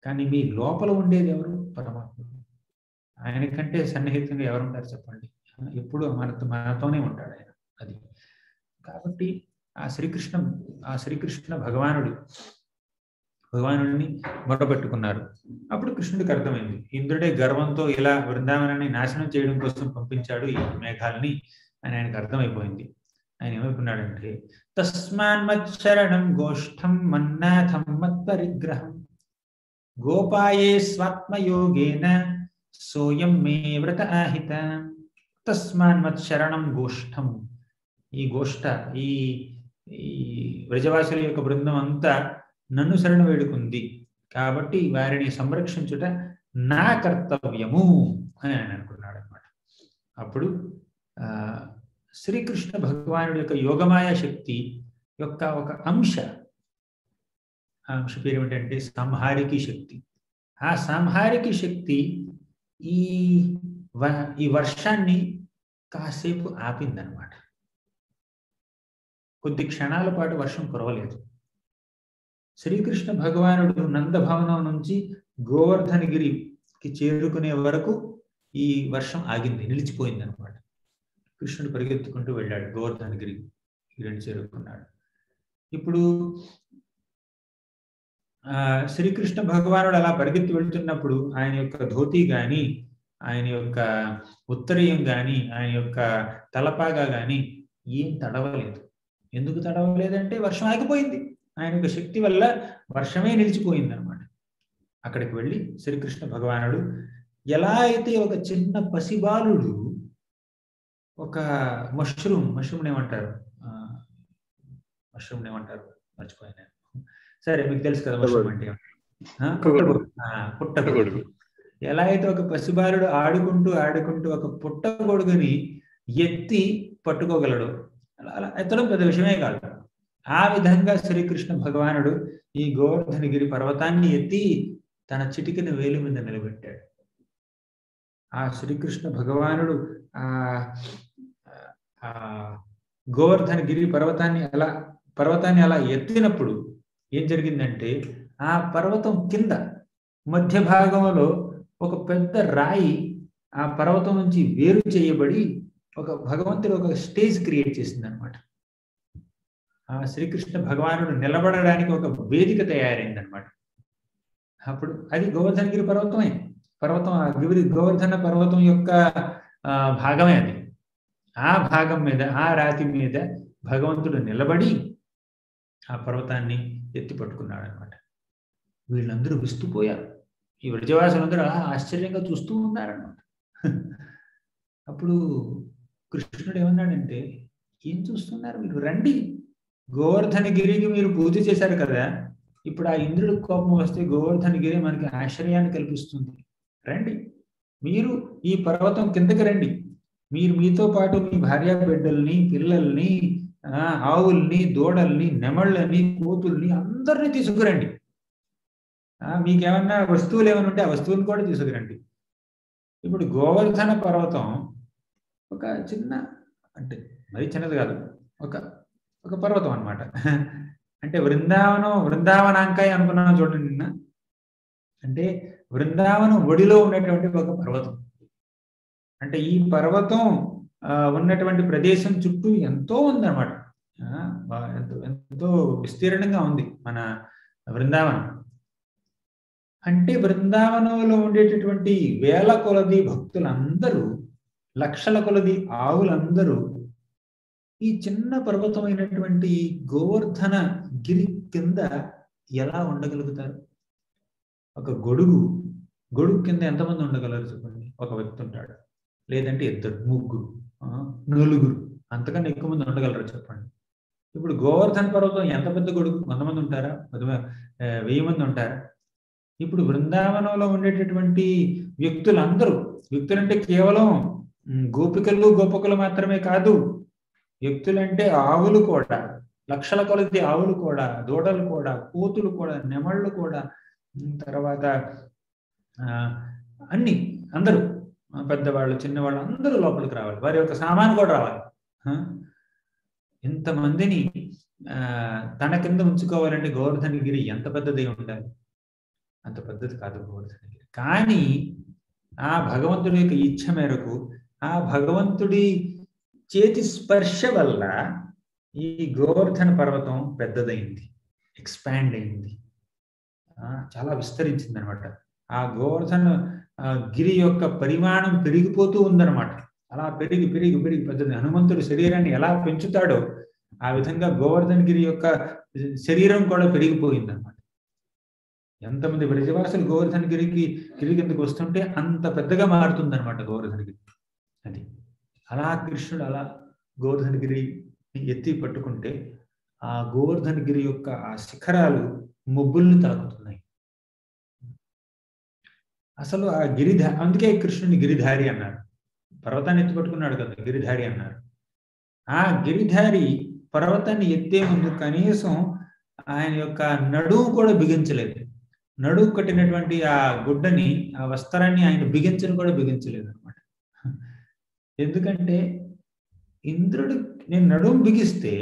కానీ మీ లోపల ఉండేది ఎవరు? పరమాత్మ. ఆయనకంటే సన్నిహితంగా ఎవరుంటారు చెప్పండి? ఎప్పుడు మనతోనే ఉంటాడు ఆయన. అది కాబట్టి ఆ శ్రీకృష్ణ భగవానుడిని మొరపెట్టుకున్నారు. అప్పుడు కృష్ణుడికి అర్థమైంది, ఇంద్రుడే గర్వంతో ఇలా బృందావనాన్ని నాశనం చేయడం కోసం పంపించాడు ఈ మేఘాలని అని ఆయనకు అర్థమైపోయింది. ఆయన ఏమనుకున్నాడంటే, తస్మాన్ మచ్చరణం గోష్ఠం మన్నాథం మత్పరిగ్రహం గోపాయే స్వాత్మయోగేన సోయం మే వ్రత ఆహిత. తస్మాన్ మత్శరణం గోష్ఠం, ఈ గోష్ఠ ఈ వ్రజవాసుల యొక్క బృందం అంతా నన్ను శరణ వేడుకుంది, కాబట్టి వారిని సంరక్షించుట నా కర్తవ్యము అని ఆయన అనుకున్నాడు అనమాట. అప్పుడు శ్రీకృష్ణ భగవానుడి యొక్క యోగమాయ శక్తి యొక్క ఒక అంశ పేరు ఏమిటంటే సంహారికీ శక్తి. ఆ సంహారికీ శక్తి ఈ వర్షాన్ని కాసేపు ఆపిందనమాట. కొద్ది క్షణాల పాటు వర్షం కురవలేదు. శ్రీకృష్ణ భగవానుడు నందభవనం నుంచి గోవర్ధనగిరికి చేరుకునే వరకు ఈ వర్షం ఆగింది, నిలిచిపోయింది అనమాట. కృష్ణుడు పరిగెత్తుకుంటూ వెళ్ళాడు, గోవర్ధనగిరిని చేరుకున్నాడు. ఇప్పుడు శ్రీకృష్ణ భగవానుడు అలా పరిగెత్తి వెళ్తున్నప్పుడు ఆయన యొక్క ధోతి గాని, ఆయన యొక్క ఉత్తరీయం గాని, ఆయన యొక్క తలపాగా గాని ఏం తడవలేదు. ఎందుకు తడవలేదంటే వర్షం ఆగిపోయింది. ఆయన యొక్క శక్తి వల్ల వర్షమే నిలిచిపోయింది అనమాట. అక్కడికి వెళ్ళి శ్రీకృష్ణ భగవానుడు ఎలా అయితే ఒక చిన్న పసిబాలుడు ఒక మష్రూమ్ ఏమంటారు మర్చిపోయాను. సరే, మీకు తెలుసు కదా మష్రూమ్ అంటే పుట్టగొడుగు. ఎలా అయితే ఒక పసిబాలుడు ఆడుకుంటూ ఒక పుట్టగొడుగుని ఎత్తి పట్టుకోగలడు, అలా ఎత్తడం పెద్ద విషయమే కాదు. ఆ విధంగా శ్రీకృష్ణ భగవానుడు ఈ గోవర్ధనగిరి పర్వతాన్ని ఎత్తి తన చిటికిన వేలి మీద నిలబెట్టాడు. ఆ శ్రీకృష్ణ భగవానుడు ఆ గోవర్ధనగిరి పర్వతాన్ని అలా ఎత్తినప్పుడు ఏం జరిగిందంటే, ఆ పర్వతం కింద మధ్య భాగంలో ఒక పెద్ద రాయి ఆ పర్వతం నుంచి వేరు చేయబడి భగవంతుడు ఒక స్టేజ్ క్రియేట్ చేసింది అనమాట. ఆ శ్రీకృష్ణ భగవానుడు నిలబడడానికి ఒక వేదిక తయారైందనమాట. అప్పుడు అది గోవర్ధనగిరి పర్వతం గోవర్ధన పర్వతం యొక్క భాగమే అది. ఆ భాగం మీద, ఆ రాతి మీద భగవంతుడు నిలబడి ఆ పర్వతాన్ని ఎత్తి పట్టుకున్నాడు అనమాట. వీళ్ళందరూ విస్తుపోయారు. ఈ వ్రజవాసులందరూ ఆశ్చర్యంగా చూస్తూ ఉన్నారనమాట. అప్పుడు కృష్ణుడు ఏమన్నాడంటే, ఏం చూస్తున్నారు మీరు, రండి, గోవర్ధనగిరికి మీరు పూజ చేశారు కదా, ఇప్పుడు ఆ ఇంద్రుడి కోపం వస్తే గోవర్ధనగిరి మనకి ఆశ్చర్యాన్ని కల్పిస్తుంది, రండి, మీరు ఈ పర్వతం కిందకి రండి, మీరు మీతో పాటు మీ భార్య బిడ్డల్ని, పిల్లల్ని, ఆవుల్ని, దూడల్ని, నెమళ్ళని, కోతుల్ని అందరినీ తీసుకురండి, మీకేమన్నా వస్తువులు ఏమైనా ఉంటే ఆ వస్తువులు కూడా తీసుకురండి. ఇప్పుడు గోవర్ధన పర్వతం ఒక చిన్న, అంటే మరీ చిన్నది కాదు, ఒక పర్వతం అన్నమాట. అంటే వృందావనాంకాయ అనుకున్నాను చూడండి నిన్న. అంటే బృందావనం ఒడిలో ఉన్నటువంటి ఒక పర్వతం. అంటే ఈ పర్వతం ఉన్నటువంటి ప్రదేశం చుట్టూ ఎంతో ఉందన్నమాట. ఎంతో విస్తీర్ణంగా ఉంది మన బృందావనం. అంటే బృందావనంలో ఉండేటటువంటి వేల కొలది భక్తులందరూ, లక్షల కొలది ఆవులందరూ ఈ చిన్న పర్వతమైనటువంటి గోవర్ధన గిరి కింద ఎలా ఉండగలుగుతారు? ఒక గొడుగు కింద ఎంతమంది ఉండగలరు చెప్పండి? ఒక వ్యక్తి ఉంటాడు, లేదంటే ఇద్దరు, ముగ్గురు, నలుగురు, అంతకన్నా ఎక్కువ మంది ఉండగలరు చెప్పండి? ఇప్పుడు గోవర్ధన పర్వతం ఎంత పెద్ద గొడుగు? 100 మంది ఉంటారా? 1000 మంది ఉంటారా? ఇప్పుడు బృందావనంలో ఉండేటటువంటి వ్యక్తులంటే కేవలం గోపికలు గోపకులు మాత్రమే కాదు, వ్యక్తులంటే ఆవులు కూడా, లక్షల కొలది ఆవులు కూడా, దూడలు కూడా, కోతులు కూడా, నెమళ్ళు కూడా, తర్వాత అన్ని, అందరూ, పెద్దవాళ్ళు చిన్నవాళ్ళు అందరూ లోపలికి రావాలి, వారి యొక్క సామాను కూడా రావాలి. ఇంతమందిని తన కింద ఉంచుకోవాలంటే గోవర్ధనగిరి ఎంత పెద్దది ఉండాలి? అంత పెద్దది కాదు గోవర్ధనగిరి. కానీ ఆ భగవంతుడి యొక్క ఇచ్ఛ మేరకు, ఆ భగవంతుడి చేతి స్పర్శ వల్ల ఈ గోవర్ధన పర్వతం పెద్దదైంది, ఎక్స్పాండ్ అయింది, చాలా విస్తరించింది అనమాట. ఆ గోవర్ధన గిరి యొక్క పరిమాణం పెరిగిపోతూ ఉందన్నమాట. అలా పెరిగి పెద్దది. హనుమంతుడి శరీరాన్ని ఎలా పెంచుతాడో ఆ విధంగా గోవర్ధన గిరి యొక్క శరీరం కూడా పెరిగిపోయిందన్నమాట. ఎంతమంది బ్రజవాసులు గోవర్ధన గిరి కిందకి వస్తుంటే అంత పెద్దగా మారుతుందన్నమాట గోవర్ధన గిరి. అది అలా కృష్ణుడు అలా గోవర్ధన గిరి ఎత్తి పట్టుకుంటే ఆ గోవర్ధన గిరి యొక్క ఆ శిఖరాలు మొబ్బుల్ని తాకుతున్నాయి. అసలు ఆ అందుకే కృష్ణుని గిరిధారి అన్నారు. పర్వతాన్ని ఎత్తి పట్టుకున్నాడు కదా, గిరిధారి అన్నారు. ఆ గిరిధారి పర్వతాన్ని ఎత్తే ముందు కనీసం ఆయన యొక్క నడుము కూడా బిగించలేదు. నడుము కట్టినటువంటి ఆ గుడ్డని, ఆ వస్త్రాన్ని ఆయన కూడా బిగించలేదు అనమాట. ఎందుకంటే నేను నడుము బిగిస్తే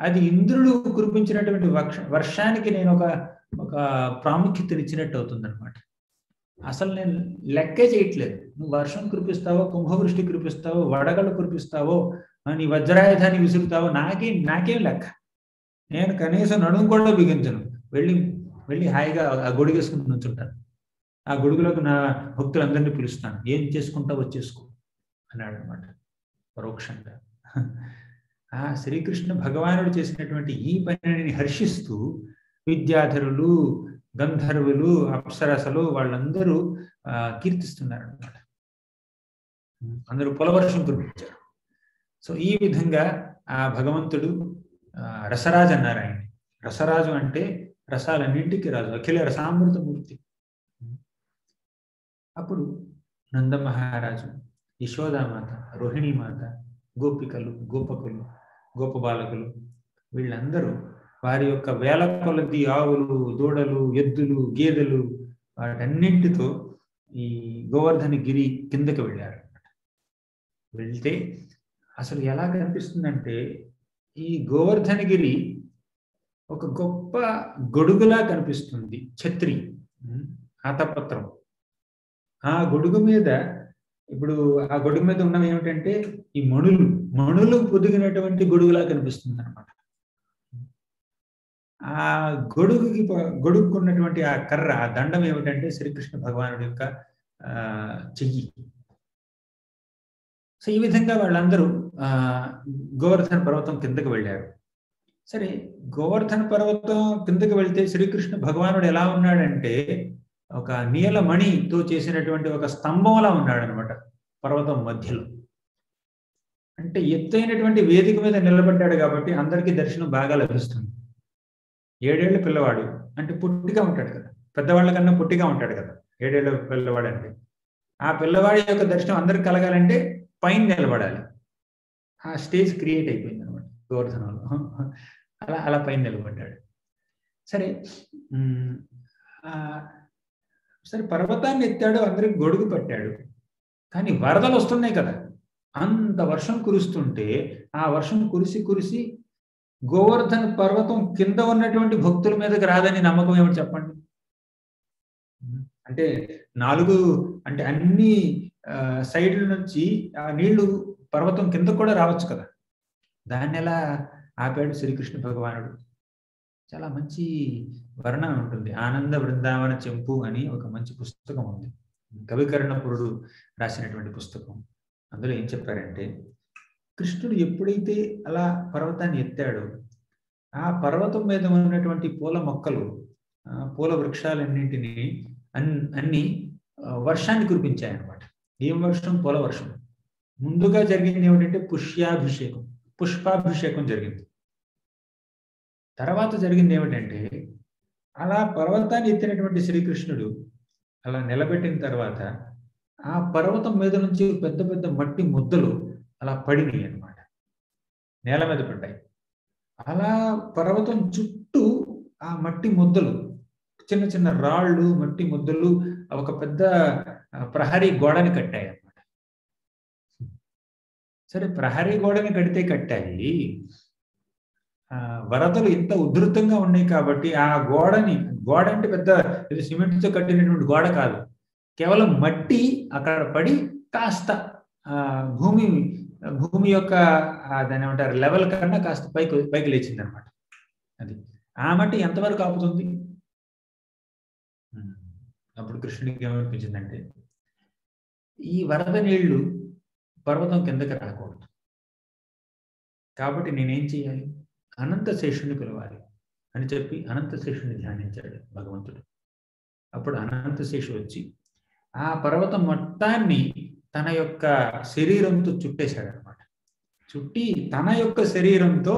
అది ఇంద్రుడు కురిపించినటువంటి వర్షానికి నేను ఒక ప్రాముఖ్యతనిచ్చినట్టు అవుతుంది అనమాట. అసలు నేను లెక్కే చేయట్లేదు. నువ్వు వర్షం కురిపిస్తావో, కుంభవృష్టి కురిపిస్తావో, వడగళ్ళు కురిపిస్తావో, నీ వజ్రాయుధాన్ని విసురుతావో, నాకేం లెక్క. నేను కనీసం నడుము కూడా బిగించను. వెళ్ళి హాయిగా ఆ గొడుగు వేసుకుని నుంచుంటాను. ఆ గొడుగులోకి నా భక్తులందరినీ పిలుస్తాను. ఏం చేసుకుంటావో చేసుకో అన్నాడు అనమాట పరోక్షంగా. ఆ శ్రీకృష్ణ భగవానుడు చేసినటువంటి ఈ పనిని హర్షిస్తూ విద్యాధరులు, గంధర్వులు, అప్సరసలు వాళ్ళందరూ కీర్తిస్తున్నారు అనమాట. అందరూ పొలవర్షం కురిపించారు. సో ఈ విధంగా ఆ భగవంతుడు రసరాజు అన్నారు ఆయన. రసరాజు అంటే రసాలన్నింటికి రాజు, అఖిల రసామృతమూర్తి. అప్పుడు నంద మహారాజు, యశోదామాత, రోహిణీమాత, గోపికలు, గోపకులు, గోపబాలకులు వీళ్ళందరూ వారి యొక్క వేల కొలది ఆవులు, దూడలు, ఎద్దులు, గేదెలు వాటన్నింటితో ఈ గోవర్ధన గిరి కిందకి వెళ్ళారు. వెళ్తే అసలు ఎలా కనిపిస్తుందంటే ఈ గోవర్ధనగిరి ఒక గొప్ప గొడుగులా కనిపిస్తుంది. ఛత్రి, ఆతపత్రం. ఆ గొడుగు మీద ఇప్పుడు ఆ గొడుగు మీద ఉన్నవి ఏమిటంటే ఈ మణులు పొదిగినటువంటి గొడుగులా కనిపిస్తుంది అనమాట. ఆ గొడుగుకున్నటువంటి ఆ కర్ర, ఆ దండం ఏమిటంటే శ్రీకృష్ణ భగవానుడి యొక్క చెయ్యి. సో ఈ విధంగా వాళ్ళందరూ గోవర్ధన పర్వతం కిందకి వెళ్ళారు. సరే, గోవర్ధన పర్వతం కిందకి వెళ్తే శ్రీకృష్ణ భగవానుడు ఎలా ఉన్నాడంటే ఒక నీలమణితో చేసినటువంటి ఒక స్తంభంలా ఉన్నాడు అనమాట పర్వతం మధ్యలో. అంటే ఎత్తైనటువంటి వేదిక మీద నిలబడ్డాడు కాబట్టి అందరికీ దర్శనం బాగా లభిస్తుంది. 7 ఏళ్ల పిల్లవాడు అంటే పొట్టిగా ఉంటాడు కదా, పెద్దవాళ్ళ కన్నా పొట్టిగా ఉంటాడు కదా 7 ఏళ్ల పిల్లవాడు అంటే. ఆ పిల్లవాడి యొక్క దర్శనం అందరికి కలగాలంటే పైన నిలబడాలి. ఆ స్టేజ్ క్రియేట్ అయిపోయింది అనమాట గోవర్ధనంలో. అలా పైన నిలబడ్డాడు. సరే సరే పర్వతాన్ని ఎత్తాడు, అందరికి గొడుగు పట్టాడు. కానీ వరదలు వస్తున్నాయి కదా, అంత వర్షం కురుస్తుంటే ఆ వర్షం కురిసి గోవర్ధన పర్వతం కింద ఉన్నటువంటి భక్తుల మీదకి రాదని నమ్మకం ఏమిటి చెప్పండి? అంటే అంటే అన్ని సైడ్ల నుంచి ఆ నీళ్లు పర్వతం కింద కూడా రావచ్చు కదా. దాన్ని ఎలా ఆపాడు శ్రీకృష్ణ భగవానుడు? చాలా మంచి వర్ణన ఉంటుంది. ఆనంద బృందావన చెంపు అని ఒక మంచి పుస్తకం ఉంది, కవికర్ణపురుడు రాసినటువంటి పుస్తకం. అందులో ఏం చెప్పారంటే, కృష్ణుడు ఎప్పుడైతే అలా పర్వతాన్ని ఎత్తాడో ఆ పర్వతం మీద ఉన్నటువంటి పూల మొక్కలు, పూల వృక్షాలన్నింటినీ అన్ని వర్షాన్ని కురిపించాయన్నమాట. ఏం వర్షం? పూల వర్షం. ముందుగా జరిగింది ఏమిటంటే పుష్పాభిషేకం జరిగింది. తర్వాత జరిగింది ఏమిటంటే అలా పర్వతాన్ని ఎత్తినటువంటి శ్రీకృష్ణుడు అలా నిలబెట్టిన తర్వాత ఆ పర్వతం మీద నుంచి పెద్ద పెద్ద మట్టి ముద్దలు అలా పడినాయి అన్నమాట, నేల మీద పడ్డాయి. అలా పర్వతం చుట్టూ ఆ మట్టి ముద్దలు, చిన్న చిన్న రాళ్ళు, మట్టి ముద్దలు ఒక పెద్ద ప్రహరీ గోడని కట్టాయి అన్నమాట. సరే, ప్రహరీ గోడని కట్టాయి. వరదలు ఇంత ఉధృతంగా ఉన్నాయి కాబట్టి ఆ గోడ అంటే పెద్ద సిమెంట్తో కట్టినటువంటి గోడ కాదు, కేవలం మట్టి అక్కడ పడి కాస్త భూమి యొక్క దాని ఏమంటారు లెవెల్ కన్నా కాస్త పైకి లేచింది అనమాట. అది ఆ మట్టి ఎంతవరకు ఆపుతుంది? అప్పుడు కృష్ణుడికి ఏమనిపించిందంటే, ఈ వరద నీళ్లు పర్వతం కిందకి రాకూడదు కాబట్టి నేనేం చేయాలి? అనంతశేషుని పిలవాలి అని చెప్పి అనంతశేషుని ధ్యానించాడు భగవంతుడు. అప్పుడు అనంతశేషు వచ్చి ఆ పర్వతం మొత్తాన్ని తన యొక్క శరీరంతో చుట్టేశాడు అనమాట. చుట్టి తన యొక్క శరీరంతో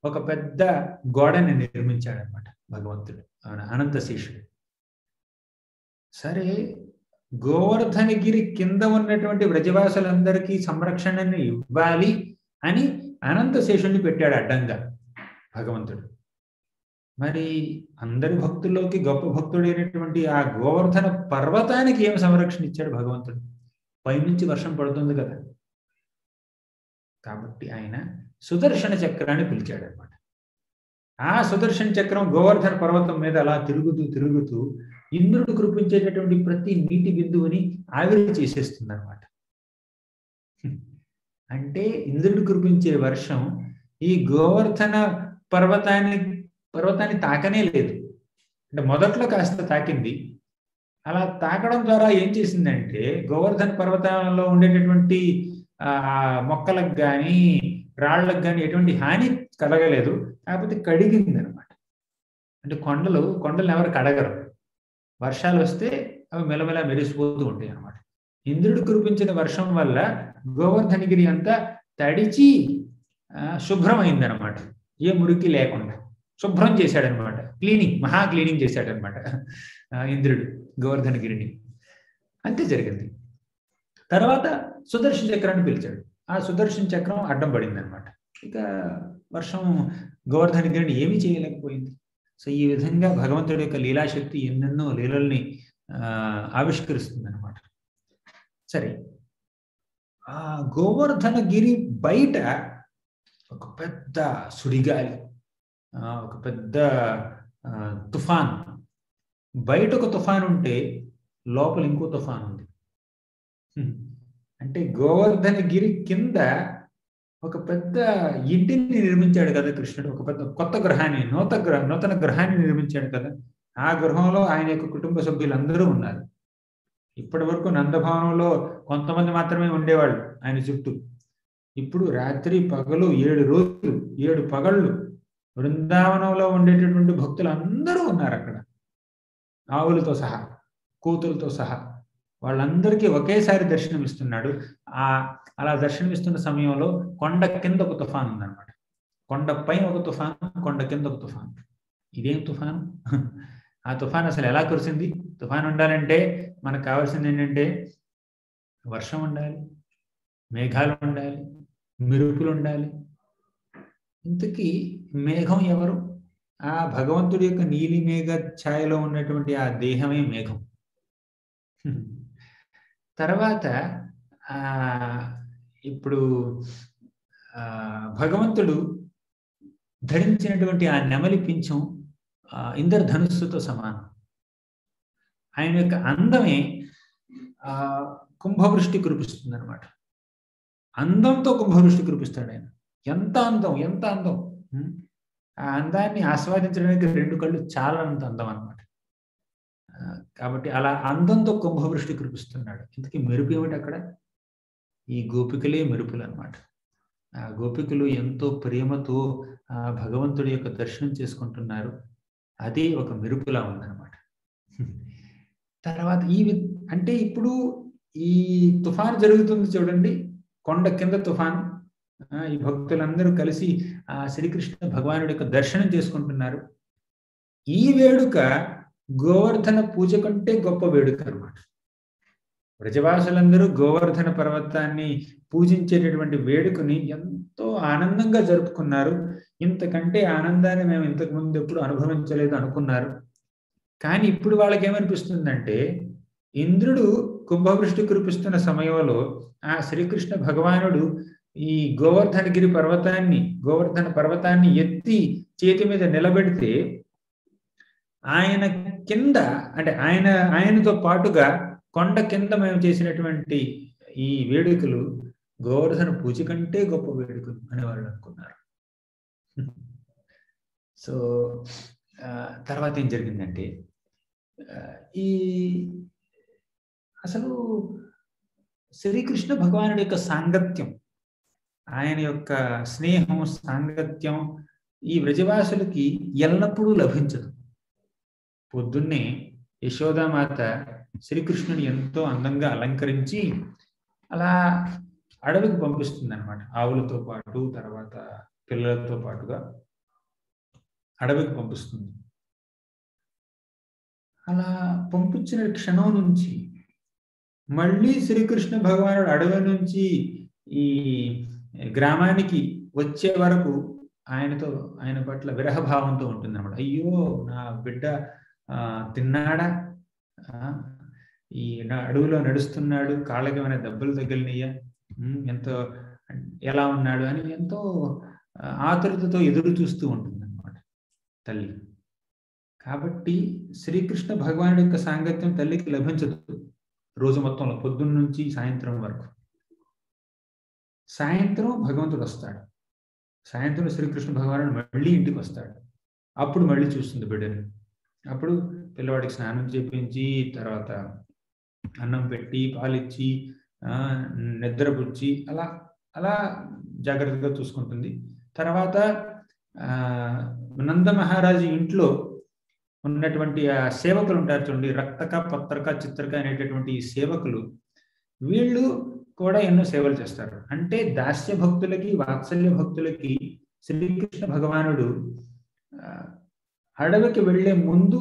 ఒక పెద్ద గోడని నిర్మించాడనమాట భగవంతుడు, అనంతశేషుడు. సరే, గోవర్ధనగిరి కింద ఉన్నటువంటి వ్రజవాసులందరికీ సంరక్షణని ఇవ్వాలి అని అనంతశేషుని పెట్టాడు అడ్డంగా భగవంతుడు. మరి అందరి భక్తుల్లోకి గొప్ప భక్తుడైనటువంటి ఆ గోవర్ధన పర్వతానికి ఏం సంరక్షణ ఇచ్చాడు భగవంతుడు? పైనుంచి వర్షం పడుతుంది కదా, కాబట్టి ఆయన సుదర్శన చక్రాన్ని పిలిచాడు అనమాట. ఆ సుదర్శన చక్రం గోవర్ధన పర్వతం మీద అలా తిరుగుతూ ఇంద్రుడు కురిపించేటటువంటి ప్రతి నీటి బిందువుని ఆవిరి చేసేస్తుంది అనమాట. అంటే ఇంద్రుడు కురిపించే వర్షం ఈ గోవర్ధన పర్వతాన్ని తాకనే లేదు. అంటే మొదట్లో కాస్త తాకింది. అలా తాకడం ద్వారా ఏం చేసిందంటే గోవర్ధన పర్వతంలో ఉండేటటువంటి మొక్కలకు కానీ రాళ్లకు కానీ ఎటువంటి హాని కలగలేదు, కాకపోతే కడిగింది అనమాట. అంటే కొండలు ఎవరు కడగరు, వర్షాలు వస్తే అవి మెల్లమెల్ల మెరిసిపోతూ ఉంటాయి అన్నమాట. ఇంద్రుడు కురిపించిన వర్షం వల్ల గోవర్ధనగిరి అంతా తడిచి శుభ్రమైందనమాట. ఏ మురికి లేకుండా శుభ్రం చేశాడనమాట. మహా క్లీనింగ్ చేశాడనమాట ఇంద్రుడు గోవర్ధనగిరిని. అంతే జరిగింది. తర్వాత సుదర్శన చక్రాన్ని పిలిచాడు. ఆ సుదర్శన చక్రం అడ్డం పడింది అనమాట. ఇక వర్షం గోవర్ధనగిరిని ఏమీ చేయలేకపోయింది. సో ఈ విధంగా భగవంతుడి యొక్క లీలాశక్తి ఎన్నెన్నో లీలల్ని ఆవిష్కరిస్తుంది అనమాట. సరే, ఆ గోవర్ధనగిరి బయట ఒక పెద్ద సుడిగాలి, ఒక పెద్ద తుఫాన్. బయట ఒక తుఫాన్ ఉంటే లోపల ఇంకో తుఫాన్ ఉంది. అంటే గోవర్ధనగిరి కింద ఒక పెద్ద ఇంటిని నిర్మించాడు కదా కృష్ణుడు, ఒక పెద్ద కొత్త గ్రహాన్ని, నూతన గ్రహాన్ని నిర్మించాడు కదా. ఆ గృహంలో ఆయన యొక్క కుటుంబ సభ్యులందరూ ఉన్నారు. ఇప్పటి వరకు నందభవనంలో కొంతమంది మాత్రమే ఉండేవాళ్ళు ఆయన చుట్టూ. ఇప్పుడు రాత్రి పగలు 7 రోజులు 7 పగళ్ళు బృందావనంలో ఉండేటటువంటి భక్తులు అందరూ ఉన్నారు అక్కడ, ఆవులతో సహా, కూతులతో సహా. వాళ్ళందరికీ ఒకేసారి దర్శనమిస్తున్నాడు. అలా దర్శనమిస్తున్న సమయంలో కొండ కింద ఒక తుఫాన్ ఉందన్నమాట. కొండ పైన ఒక తుఫాన్, కొండ కింద ఒక తుఫాన్. ఇదేం తుఫాన్? ఆ తుఫాన్ అసలు ఎలా కురిసింది? తుఫాన్ ఉండాలంటే మనకు కావాల్సింది ఏంటంటే వర్షం ఉండాలి, మేఘాలు ఉండాలి, మెరుపులు ఉండాలి. ఇంతకీ మేఘం ఎవరు? ఆ భగవంతుడి యొక్క నీలి మేఘ ఛాయలో ఉన్నటువంటి ఆ దేహమే మేఘం. తర్వాత ఇప్పుడు భగవంతుడు ధరించినటువంటి ఆ నెమలి పింఛం ఇంద్రధనుస్సుతో సమానం. ఆయన యొక్క అందమే కుంభవృష్టి కురిపిస్తుంది అనమాట. అందంతో కుంభవృష్టి కురిపిస్తాడు ఆయన. ఎంత అందం, ఎంత అందం! ఆ అందాన్ని ఆస్వాదించడానికి 2 కళ్ళు చాలా అందం అనమాట. కాబట్టి అలా అందంతో కుంభవృష్టి కురిపిస్తున్నాడు. ఇంతకీ మెరుపు ఏమిటి అక్కడ? ఈ గోపికలే మెరుపులు అనమాట. ఆ గోపికలు ఎంతో ప్రేమతో ఆ భగవంతుడి యొక్క దర్శనం చేసుకుంటున్నారు. అదే ఒక మెరుపులా ఉందన్నమాట. తర్వాత అంటే ఇప్పుడు ఈ తుఫాను జరుగుతుంది చూడండి, కొండ కింద తుఫాను. ఈ భక్తులందరూ కలిసి ఆ శ్రీకృష్ణ భగవానుడి యొక్క దర్శనం చేసుకుంటున్నారు. ఈ వేడుక గోవర్ధన పూజ కంటే గొప్ప వేడుక అనమాట. బ్రజవాసులందరూ గోవర్ధన పర్వతాన్ని పూజించేటటువంటి వేడుకని ఎంతో ఆనందంగా జరుపుకున్నారు. ఇంతకంటే ఆనందాన్ని మేము ఇంతకు ముందు ఎప్పుడు అనుభవించలేదు అనుకున్నారు. కానీ ఇప్పుడు వాళ్ళకి ఏమనిపిస్తుందంటే, ఇంద్రుడు కుంభవృష్టి కురిపిస్తున్న సమయంలో ఆ శ్రీకృష్ణ భగవానుడు ఈ గోవర్ధన పర్వతాన్ని ఎత్తి చేతి మీద నిలబెడితే ఆయన కింద, అంటే ఆయనతో పాటుగా కొండ కింద మేము చేసినటువంటి ఈ వేడుకలు గోవర్ధన పూజ కంటే గొప్ప వేడుకలు అని వాళ్ళు అనుకున్నారు. సో తర్వాత ఏం జరిగిందంటే, అసలు శ్రీకృష్ణ భగవానుడి యొక్క సాంగత్యం, ఆయన యొక్క స్నేహం, సాంగత్యం ఈ వ్రజవాసులకి ఎల్లప్పుడూ లభించదు. పొద్దున్నే యశోదామాత శ్రీకృష్ణుని ఎంతో అందంగా అలంకరించి అలా అడవికి పంపిస్తుంది అనమాట. ఆవులతో పాటు, తర్వాత పిల్లలతో పాటుగా అడవికి పంపిస్తుంది. అలా పంపించిన క్షణం నుంచి మళ్ళీ శ్రీకృష్ణ భగవానుడు అడవి నుంచి ఈ గ్రామానికి వచ్చే వరకు ఆయన పట్ల విరహభావంతో ఉంటుంది అనమాట. అయ్యో, నా బిడ్డ తిన్నాడా, ఈ అడవిలో నడుస్తున్నాడు, కాళ్ళకి ఏమైనా దెబ్బలు తగిలినయ్యా, ఎంతో ఎలా ఉన్నాడు అని ఎంతో ఆతురతతో ఎదురు చూస్తూ ఉంటుంది అనమాట తల్లి. కాబట్టి శ్రీకృష్ణ భగవానుడి యొక్క సాంగత్యం తల్లికి లభించదు రోజు మొత్తంలో, పొద్దున్న నుంచి సాయంత్రం వరకు. సాయంత్రం భగవంతుడు వస్తాడు, సాయంత్రం శ్రీకృష్ణ భగవానుడు మళ్ళీ ఇంటికి వస్తాడు. అప్పుడు మళ్ళీ చూస్తుంది బిడ్డని. అప్పుడు పిల్లవాడికి స్నానం చేపించి, తర్వాత అన్నం పెట్టి, పాలిచ్చి, నిద్రపుచ్చి అలా అలా జాగ్రత్తగా చూసుకుంటుంది. తర్వాత నంద మహారాజు ఇంట్లో ఉన్నటువంటి ఆ సేవకులు ఉంటారు చూడండి, రక్తక, పత్రక, చిత్రక అనేటటువంటి ఈ సేవకులు, వీళ్ళు కూడా ఎన్నో సేవలు చేస్తారు. అంటే దాస్య భక్తులకి, వాత్సల్య భక్తులకి శ్రీకృష్ణ భగవానుడు అడవికి వెళ్లే ముందు,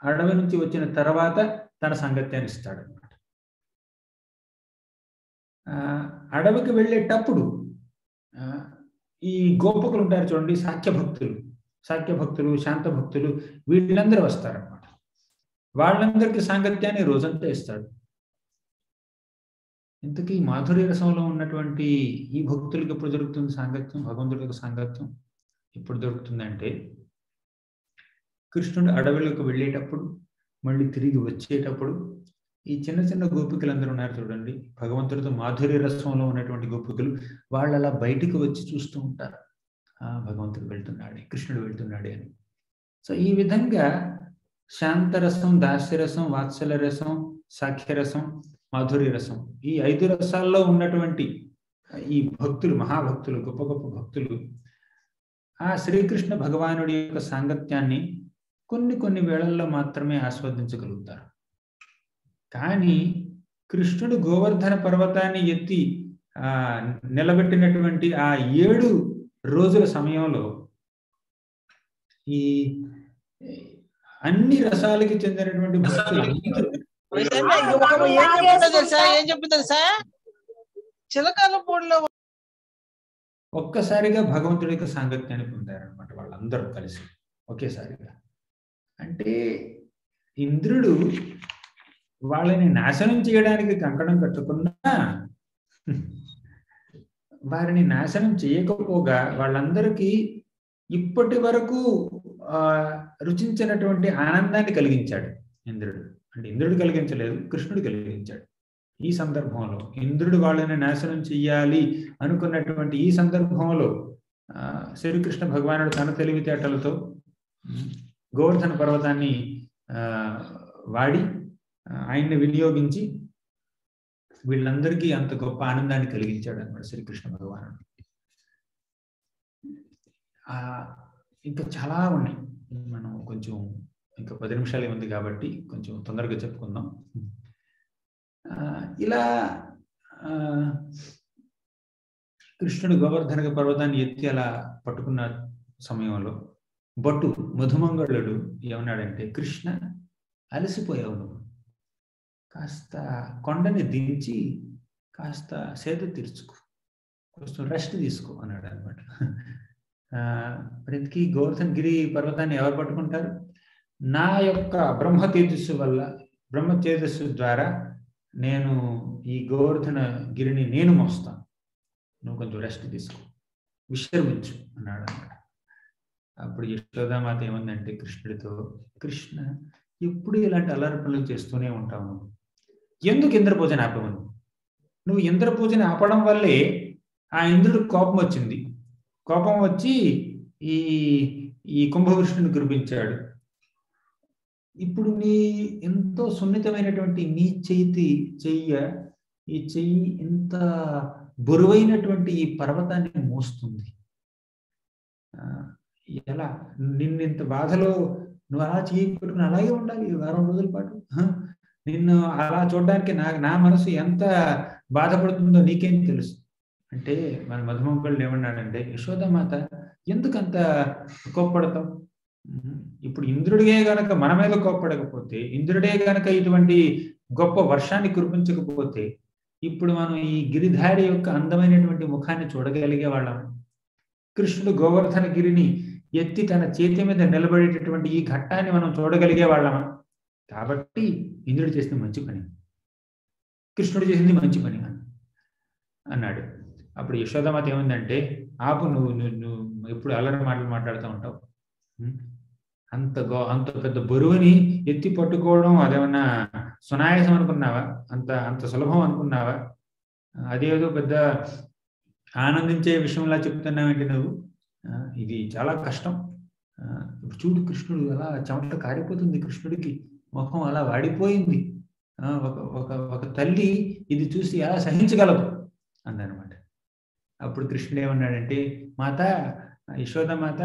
అడవి నుంచి వచ్చిన తర్వాత తన సాంగత్యాన్ని ఇస్తాడు అనమాట. అడవికి వెళ్ళేటప్పుడు ఈ గోపకులు ఉంటారు చూడండి, సాఖ్య భక్తులు, శాంత భక్తులు, వీళ్ళందరూ వస్తారనమాట. వాళ్ళందరికీ సాంగత్యాన్ని రోజంతా ఇస్తాడు. ఇంతకీ మాధుర్య రసంలో ఉన్నటువంటి ఈ భక్తులకు ఎప్పుడు దొరుకుతుంది సాంగత్యం? భగవంతుడి యొక్క సాంగత్యం ఎప్పుడు దొరుకుతుందంటే, కృష్ణుడు అడవులకు వెళ్ళేటప్పుడు, మళ్ళీ తిరిగి వచ్చేటప్పుడు ఈ చిన్న చిన్న గోపికలందరూ ఉన్నారు చూడండి, భగవంతుడితో మాధుర్య రసంలో ఉన్నటువంటి గోపికలు, వాళ్ళు అలా బయటికి వచ్చి చూస్తూ ఉంటారు, భగవంతుడు వెళ్తున్నాడు, కృష్ణుడు వెళ్తున్నాడు అని. సో ఈ విధంగా శాంతరసం, దాస్యరసం, వాత్సల్య రసం, సాఖ్యరసం, మాధుర్య రసం, ఈ 5 రసాల్లో ఉన్నటువంటి ఈ భక్తులు, మహాభక్తులు, గొప్ప గొప్ప భక్తులు ఆ శ్రీకృష్ణ భగవానుడి యొక్క సాంగత్యాన్ని కొన్ని వేళల్లో మాత్రమే ఆస్వాదించగలుగుతారు. కానీ కృష్ణుడు గోవర్ధన పర్వతాన్ని ఎత్తి నిలబెట్టినటువంటి ఆ 7 రోజుల సమయంలో ఈ అన్ని రసాలకి చెందినటువంటి భక్తులు ఏం చెప్తుంది సార్, చిలకాల పూడిలో ఒక్కసారిగా భగవంతుడి యొక్క సాంగత్యాన్ని పొందారనమాట వాళ్ళందరూ కలిసి ఒకేసారిగా. అంటే ఇంద్రుడు వాళ్ళని నాశనం చేయడానికి కంకణం కట్టుకున్నా వారిని నాశనం చేయకపోగా వాళ్ళందరికీ ఇప్పటి వరకు రుచించినటువంటి ఆనందాన్ని కలిగించాడు ఇంద్రుడు. అంటే ఇంద్రుడు కలిగించలేదు, కృష్ణుడు కలిగించాడు. ఈ సందర్భంలో ఇంద్రుడు వాళ్ళని నాశనం చెయ్యాలి అనుకున్నటువంటి ఈ సందర్భంలో శ్రీకృష్ణ భగవానుడు తన తెలివితేటలతో గోవర్ధన పర్వతాన్ని వాడి ఆయన్ని వినియోగించి వీళ్ళందరికీ అంత గొప్ప ఆనందాన్ని కలిగించాడు అన్నమాట శ్రీకృష్ణ భగవానుడు. ఇంకా చాలా ఉన్నాయి, మనం కొంచెం ఇంకా 10 నిమిషాలే ఉంది కాబట్టి కొంచెం తొందరగా చెప్పుకుందాం. ఇలా కృష్ణుడు గోవర్ధన పర్వతాన్ని ఎత్తి అలా పట్టుకున్న సమయంలో భట్టు మధుమంగళుడు ఏమన్నాడంటే, కృష్ణ అలసిపోయావు నువ్వు, కాస్త కొండని దించి కాస్త సేద తీర్చుకో, కొంచెం రెస్ట్ తీసుకో అన్నాడు అనమాట. మరి ఇంతకీ గోవర్ధన గిరి పర్వతాన్ని ఎవరు పట్టుకుంటారు? నా యొక్క బ్రహ్మ తేజస్సు వల్ల, బ్రహ్మ తేజస్సు ద్వారా నేను ఈ గోవర్ధన గిరిని నేను మోస్తాను, నువ్వు కొంచెం రెస్ట్ తీసుకో, విశ్రమించు అన్నాడు అన్నమాట. అప్పుడు యశోదామాత ఏమందంటే కృష్ణుడితో, కృష్ణ ఎప్పుడు ఇలాంటి అల్లరి పనులు చేస్తూనే ఉంటావు, నువ్వు ఎందుకు ఇంద్ర పూజను ఆపవు? నువ్వు ఇంద్ర పూజని ఆపడం వల్లే ఆ ఇంద్రుడికి కోపం వచ్చింది. కోపం వచ్చి ఈ కుంభవృష్ణుని కురిపించాడు. ఇప్పుడు నీ ఎంతో సున్నితమైనటువంటి నీ ఈ చెయ్యి ఎంత బరువైనటువంటి ఈ పర్వతాన్ని మోస్తుంది. ఎలా నిన్నింత బాధలో నువ్వు అలా చెయ్యి పెట్టుకుని అలాగే ఉండాలి 1 వారం రోజుల పాటు? నిన్ను అలా చూడడానికి నా మనసు ఎంత బాధపడుతుందో నీకేం తెలుసు అంటే, మన మధుమంగళుడు ఏమన్నాడంటే, యశోదామాత ఎందుకంత కోప్పడతాం? ఇప్పుడు ఇంద్రుడిగే గనక మన మీద కోప్పడకపోతే, ఇంద్రుడే గనక ఇటువంటి గొప్ప వర్షాన్ని కురిపించకపోతే, ఇప్పుడు మనం ఈ గిరిధారి యొక్క అందమైనటువంటి ముఖాన్ని చూడగలిగే వాళ్ళం. కృష్ణుడు గోవర్ధన గిరిని ఎత్తి తన చేతి మీద నిలబడేటటువంటి ఈ ఘట్టాన్ని మనం చూడగలిగే వాళ్ళమా? కాబట్టి ఇంద్రుడు చేసింది మంచి పని, కృష్ణుడు చేసింది మంచి పని అన్నాడు. అప్పుడు యశోదామాత ఏముందంటే, ఆపు, నువ్వు ఎప్పుడు అల్లరి మాటలు మాట్లాడుతూ ఉంటావు, అంత పెద్ద బరువుని ఎత్తి పట్టుకోవడం అదేమన్నా సునాయాసం అనుకున్నావా? అంత సులభం అనుకున్నావా? అదేదో పెద్ద ఆనందించే విషయంలా చెప్తున్నావేంటి నువ్వు? ఇది చాలా కష్టం. ఇప్పుడు చూడు, కృష్ణుడు అలా చెమట కారిపోతుంది, కృష్ణుడికి ముఖం అలా వాడిపోయింది. ఒక తల్లి ఇది చూసి ఎలా సహించగలదు అందనమాట. అప్పుడు కృష్ణుడు ఏమన్నాడంటే, మాత, యశోదామాత,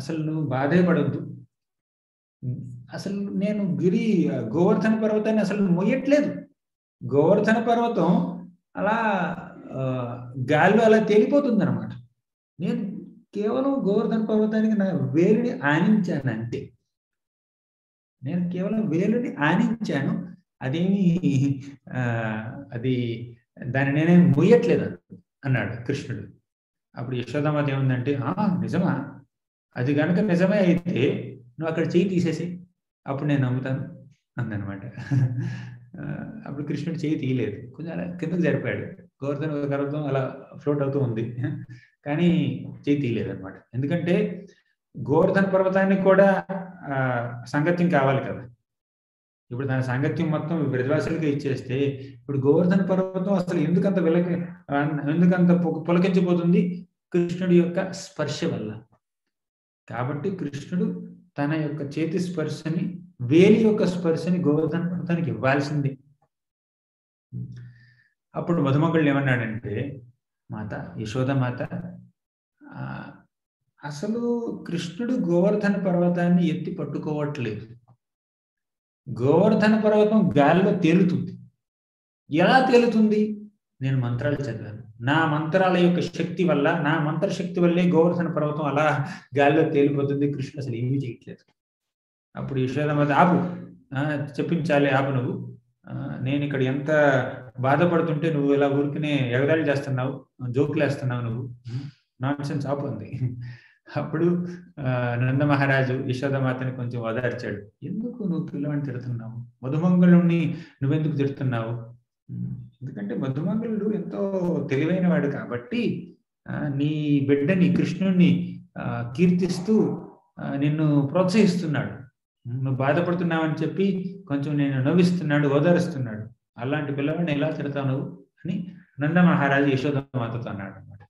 అసలు నువ్వు బాధే పడొద్దు. అసలు నేను గోవర్ధన పర్వతాన్ని అసలు మొయ్యట్లేదు. గోవర్ధన పర్వతం అలా గాలిలో అలా తేలిపోతుంది అనమాట. నేను కేవలం గోవర్ధన పర్వతానికి నా వేలుని ఆనించాను అంతే. నేను కేవలం వేలుని ఆనించాను, అది దాన్ని నేనేం మొయ్యట్లేదు అన్నాడు కృష్ణుడు. అప్పుడు యశోదామాత ఏముందంటే, నిజమా? అది కనుక నిజమే అయితే నువ్వు అక్కడ చెయ్యి తీసేసి అప్పుడు నేను నమ్ముతాను అందనమాట. అప్పుడు కృష్ణుడు చెయ్యి తీయలేదు, కొంచెం అలా కిందకు జరిపాడు. గోవర్ధన పర్వతం అలా ఫ్లోట్ అవుతూ ఉంది, కానీ చెయ్యి తీయలేదు అనమాట. ఎందుకంటే గోవర్ధన పర్వతానికి కూడా సాంగత్యం కావాలి కదా. ఇప్పుడు దాని సాంగత్యం మొత్తం బ్రజవాసులకి ఇచ్చేస్తే ఇప్పుడు గోవర్ధన పర్వతం అసలు ఎందుకంత పులకించిపోతుంది? కృష్ణుడి యొక్క స్పర్శ వల్ల. కాబట్టి కృష్ణుడు తన యొక్క చేతి స్పర్శని, వేలి యొక్క స్పర్శని గోవర్ధన పర్వతానికి ఇవ్వాల్సింది. అప్పుడు మధుమంగళుడు ఏమన్నాడంటే, మాత యశోదమాత, అసలు కృష్ణుడు గోవర్ధన పర్వతాన్ని ఎత్తి పట్టుకోవట్లేదు. గోవర్ధన పర్వతం గాలిలో తేలుతుంది. ఎలా తేలుతుంది? నేను మంత్రాలు చదివాను, నా మంత్రాల యొక్క శక్తి వల్ల, నా మంత్రశక్తి వల్లే గోవర్ధన పర్వతం అలా గాలిలో తేలిపోతుంది. కృష్ణుడు అసలు ఏమీ చేయట్లేదు. అప్పుడు యశోదమాత, ఆపు, చెప్పించాలి, ఆపు నువ్వు. నేను ఇక్కడ ఎంత బాధపడుతుంటే నువ్వు ఇలా ఊరికనే ఎగదాళి చేస్తున్నావు, జోకులు వేస్తున్నావు, నువ్వు నాన్సెన్స్, ఆపు అంది. అప్పుడు నంద మహారాజు యశోదమాతని కొంచెం ఓదార్చాడు. ఎందుకు నువ్వు పిల్లవాడిని తిడుతున్నావు? మధుమంగళుణ్ణి నువ్వెందుకు తిడుతున్నావు? ఎందుకంటే మధుమంగళుడు ఎంతో తెలివైన వాడు కాబట్టి నీ బిడ్డని కృష్ణుణ్ణి కీర్తిస్తూ నిన్ను ప్రోత్సహిస్తున్నాడు. నువ్వు బాధపడుతున్నావని చెప్పి కొంచెం నేను నవ్విస్తున్నాడు, ఓదారుస్తున్నాడు. అలాంటి పిల్లవాడిని ఎలా తిడతావు నువ్వు అని నంద మహారాజు యశోదమాతతో అన్నాడు అనమాట.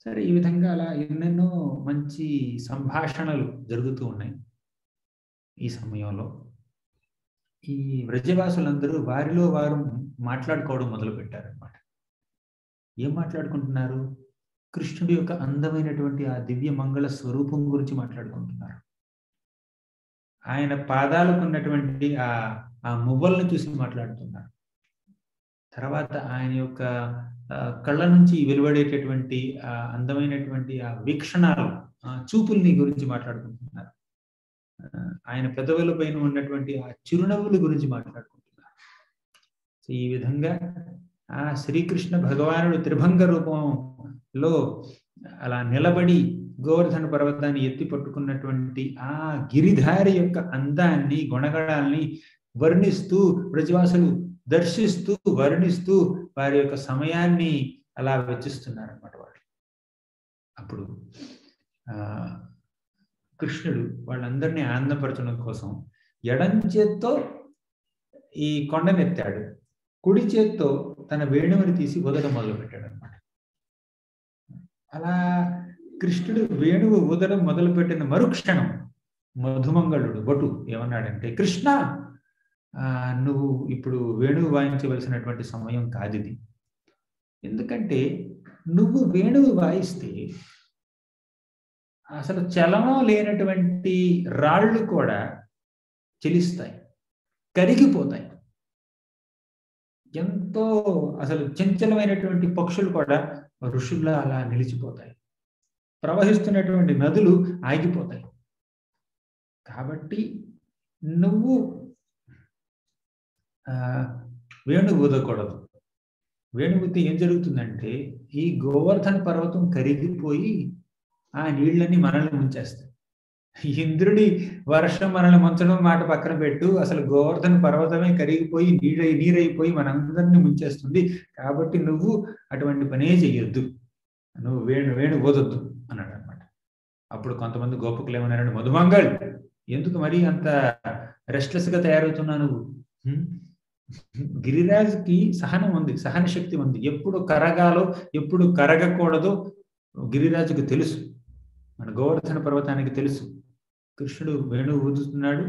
సరే, ఈ విధంగా అలా ఎన్నెన్నో మంచి సంభాషణలు జరుగుతూ ఉన్నాయి. ఈ సమయంలో ఈ వ్రజవాసులందరూ వారిలో వారు మాట్లాడుకోవడం మొదలు పెట్టారనమాట. ఏం మాట్లాడుకుంటున్నారు? కృష్ణుడి యొక్క అందమైనటువంటి ఆ దివ్య మంగళ స్వరూపం గురించి మాట్లాడుకుంటున్నారు. ఆయన పాదాలకు ఉన్నటువంటి ఆ మువ్వలను చూసి మాట్లాడుతున్నారు. తర్వాత ఆయన యొక్క కళ్ళ నుంచి వెలువడేటటువంటి ఆ అందమైనటువంటి ఆ వీక్షణాలు, చూపుల్ని గురించి మాట్లాడుకుంటున్నారు. ఆయన పెదవుల పైన ఉన్నటువంటి ఆ చిరునవ్వుల గురించి మాట్లాడుకుంటున్నారు. ఈ విధంగా ఆ శ్రీకృష్ణ భగవానుడు త్రిభంగ రూపంలో అలా నిలబడి గోవర్ధన పర్వతాన్ని ఎత్తి పట్టుకున్నటువంటి ఆ గిరిధారి యొక్క అందాన్ని, గుణగణాల్ని వర్ణిస్తూ బ్రజవాసులు దర్శిస్తూ వర్ణిస్తూ వారి యొక్క సమయాన్ని అలా వెచ్చిస్తున్నారన్నమాట వాళ్ళు. అప్పుడు కృష్ణుడు వాళ్ళందరినీ ఆనందపరచడం కోసం ఎడం చేత్తో ఈ కొండనెత్తాడు, కుడి చేత్తో తన వేణువుని తీసి ఊదడం మొదలు పెట్టాడు అనమాట. అలా కృష్ణుడు వేణువు ఊదడం మొదలుపెట్టిన మరుక్షణం మధుమంగళుడు భటు ఏమన్నాడంటే, కృష్ణ, నువ్వు ఇప్పుడు వేణువు వాయించవలసినటువంటి సమయం కాదు ఇది. ఎందుకంటే నువ్వు వేణువు వాయిస్తే అసలు చలనం లేనటువంటి రాళ్ళు కూడా చెలిస్తాయి, కరిగిపోతాయి. ఎంతో అసలు చంచలమైనటువంటి పక్షులు కూడా ఋషుల్లా అలా నిలిచిపోతాయి. ప్రవహిస్తున్నటువంటి నదులు ఆగిపోతాయి. కాబట్టి నువ్వు వేణువు ఊదకూడదు. వేణువుతే ఏం జరుగుతుందంటే ఈ గోవర్ధన పర్వతం కరిగిపోయి ఆ నీళ్ళని మనల్ని ముంచేస్తాయి. ఇంద్రుడి వర్షం మనల్ని ముంచడం మాట పక్కన పెట్టు, అసలు గోవర్ధన పర్వతమే కరిగిపోయి నీరైపోయి మనందరినీ ముంచేస్తుంది. కాబట్టి నువ్వు అటువంటి పనే చెయ్యొద్దు, నువ్వు వేణు ఊదొద్దు అన్నాడు అనమాట. అప్పుడు కొంతమంది గోపకులు ఏమన్నారంటే, మధుమంగళ్, ఎందుకు మరీ అంత రెస్ట్లెస్ గా తయారవుతున్నావు నువ్వు? గిరిరాజుకి సహనం ఉంది, సహన శక్తి ఉంది. ఎప్పుడు కరగాలో ఎప్పుడు కరగకూడదో గిరిరాజుకు తెలుసు, మన గోవర్ధన పర్వతానికి తెలుసు. కృష్ణుడు వేణువు ఊదుతున్నాడు,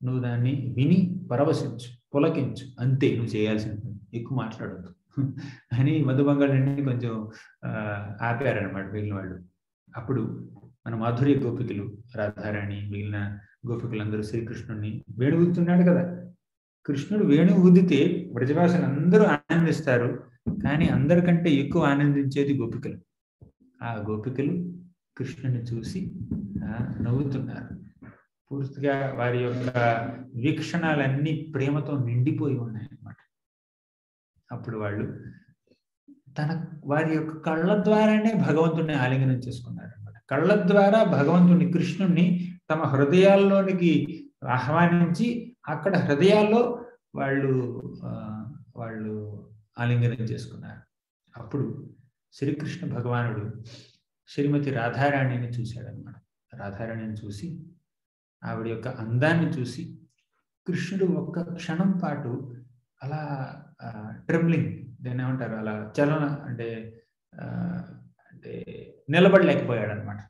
నువ్వు దాన్ని విని పరవశించు, పులకించు, అంతే నువ్వు చేయాల్సింది, ఎక్కువ మాట్లాడద్దు అని మధుమంగళుడిని కొంచెం ఆపారనమాట మిగిలిన వాళ్ళు. అప్పుడు మన మాధుర్య గోపికలు, రాధారాణి, మిగిలిన గోపికలందరూ శ్రీకృష్ణుడిని వేణువు ఊదుతున్నాడు కదా, కృష్ణుడు వేణువు ఊదితే బ్రజవాసులు అందరూ ఆనందిస్తారు, కానీ అందరికంటే ఎక్కువ ఆనందించేది గోపికలు. ఆ గోపికలు కృష్ణుని చూసి నవ్వుతున్నారు. పూర్తిగా వారి యొక్క వీక్షణాలన్నీ ప్రేమతో నిండిపోయి ఉన్నాయన్నమాట. అప్పుడు వాళ్ళు వారి యొక్క కళ్ళ ద్వారానే భగవంతుడిని ఆలింగనం చేసుకున్నారు అనమాట. కళ్ళ ద్వారా భగవంతుడిని, కృష్ణుణ్ణి తమ హృదయాల్లోనికి ఆహ్వానించి అక్కడ హృదయాల్లో వాళ్ళు ఆలింగనం చేసుకున్నారు. అప్పుడు శ్రీకృష్ణ భగవానుడు శ్రీమతి రాధారాణిని చూశాడనమాట. రాధారాణిని చూసి ఆవిడ యొక్క అందాన్ని చూసి కృష్ణుడు ఒక్క క్షణం పాటు అలా ట్రెంబ్లింగ్, దాన్ని ఏమంటారు, అలా చలన అంటే నిలబడలేకపోయాడు అనమాట.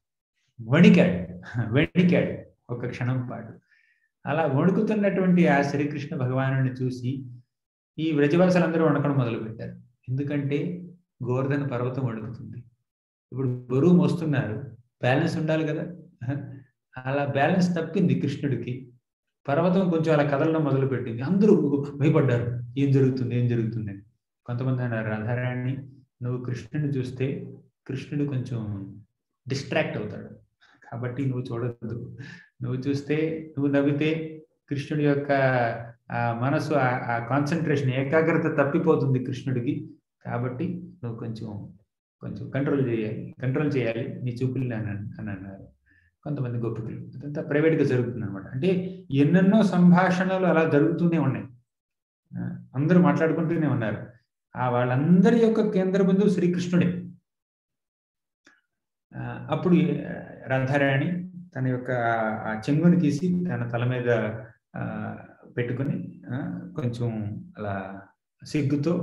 వణికాడు ఒక క్షణం పాటు. అలా వణుకుతున్నటువంటి ఆ శ్రీకృష్ణ భగవానుని చూసి ఈ వ్రజవాసులందరూ వణకడం మొదలుపెట్టారు. ఎందుకంటే గోవర్ధన పర్వతం వణుకుతుంది. ఇప్పుడు బరువు మోస్తున్నారు, బ్యాలెన్స్ ఉండాలి కదా. అలా బ్యాలెన్స్ తప్పింది కృష్ణుడికి. పర్వతం కొంచెం అలా కదలడం మొదలుపెట్టింది. అందరూ భయపడ్డారు, ఏం జరుగుతుంది అని. కొంతమంది అన్నారు, రాధారాణి నువ్వు కృష్ణుడిని చూస్తే కృష్ణుడు కొంచెం డిస్ట్రాక్ట్ అవుతాడు, కాబట్టి నువ్వు చూడొద్దు. నువ్వు చూస్తే, నువ్వు నవ్వితే కృష్ణుడి యొక్క మనసు, ఆ కాన్సన్ట్రేషన్, ఏకాగ్రత తప్పిపోతుంది కృష్ణుడికి. కాబట్టి నువ్వు కొంచెం కంట్రోల్ చేయాలి నీ చూపుల్ని అని అన్నారు కొంతమంది గోపికలు. అదంతా ప్రైవేట్గా జరుగుతుంది అనమాట. అంటే ఎన్నెన్నో సంభాషణలు అలా జరుగుతూనే ఉన్నాయి, అందరూ మాట్లాడుకుంటూనే ఉన్నారు. వాళ్ళందరి యొక్క కేంద్ర బిందువు శ్రీకృష్ణుడే. అప్పుడు రాధారాణి తన యొక్క ఆ చెంగుని తీసి తన తల మీద పెట్టుకుని కొంచెం అలా సిగ్గుతో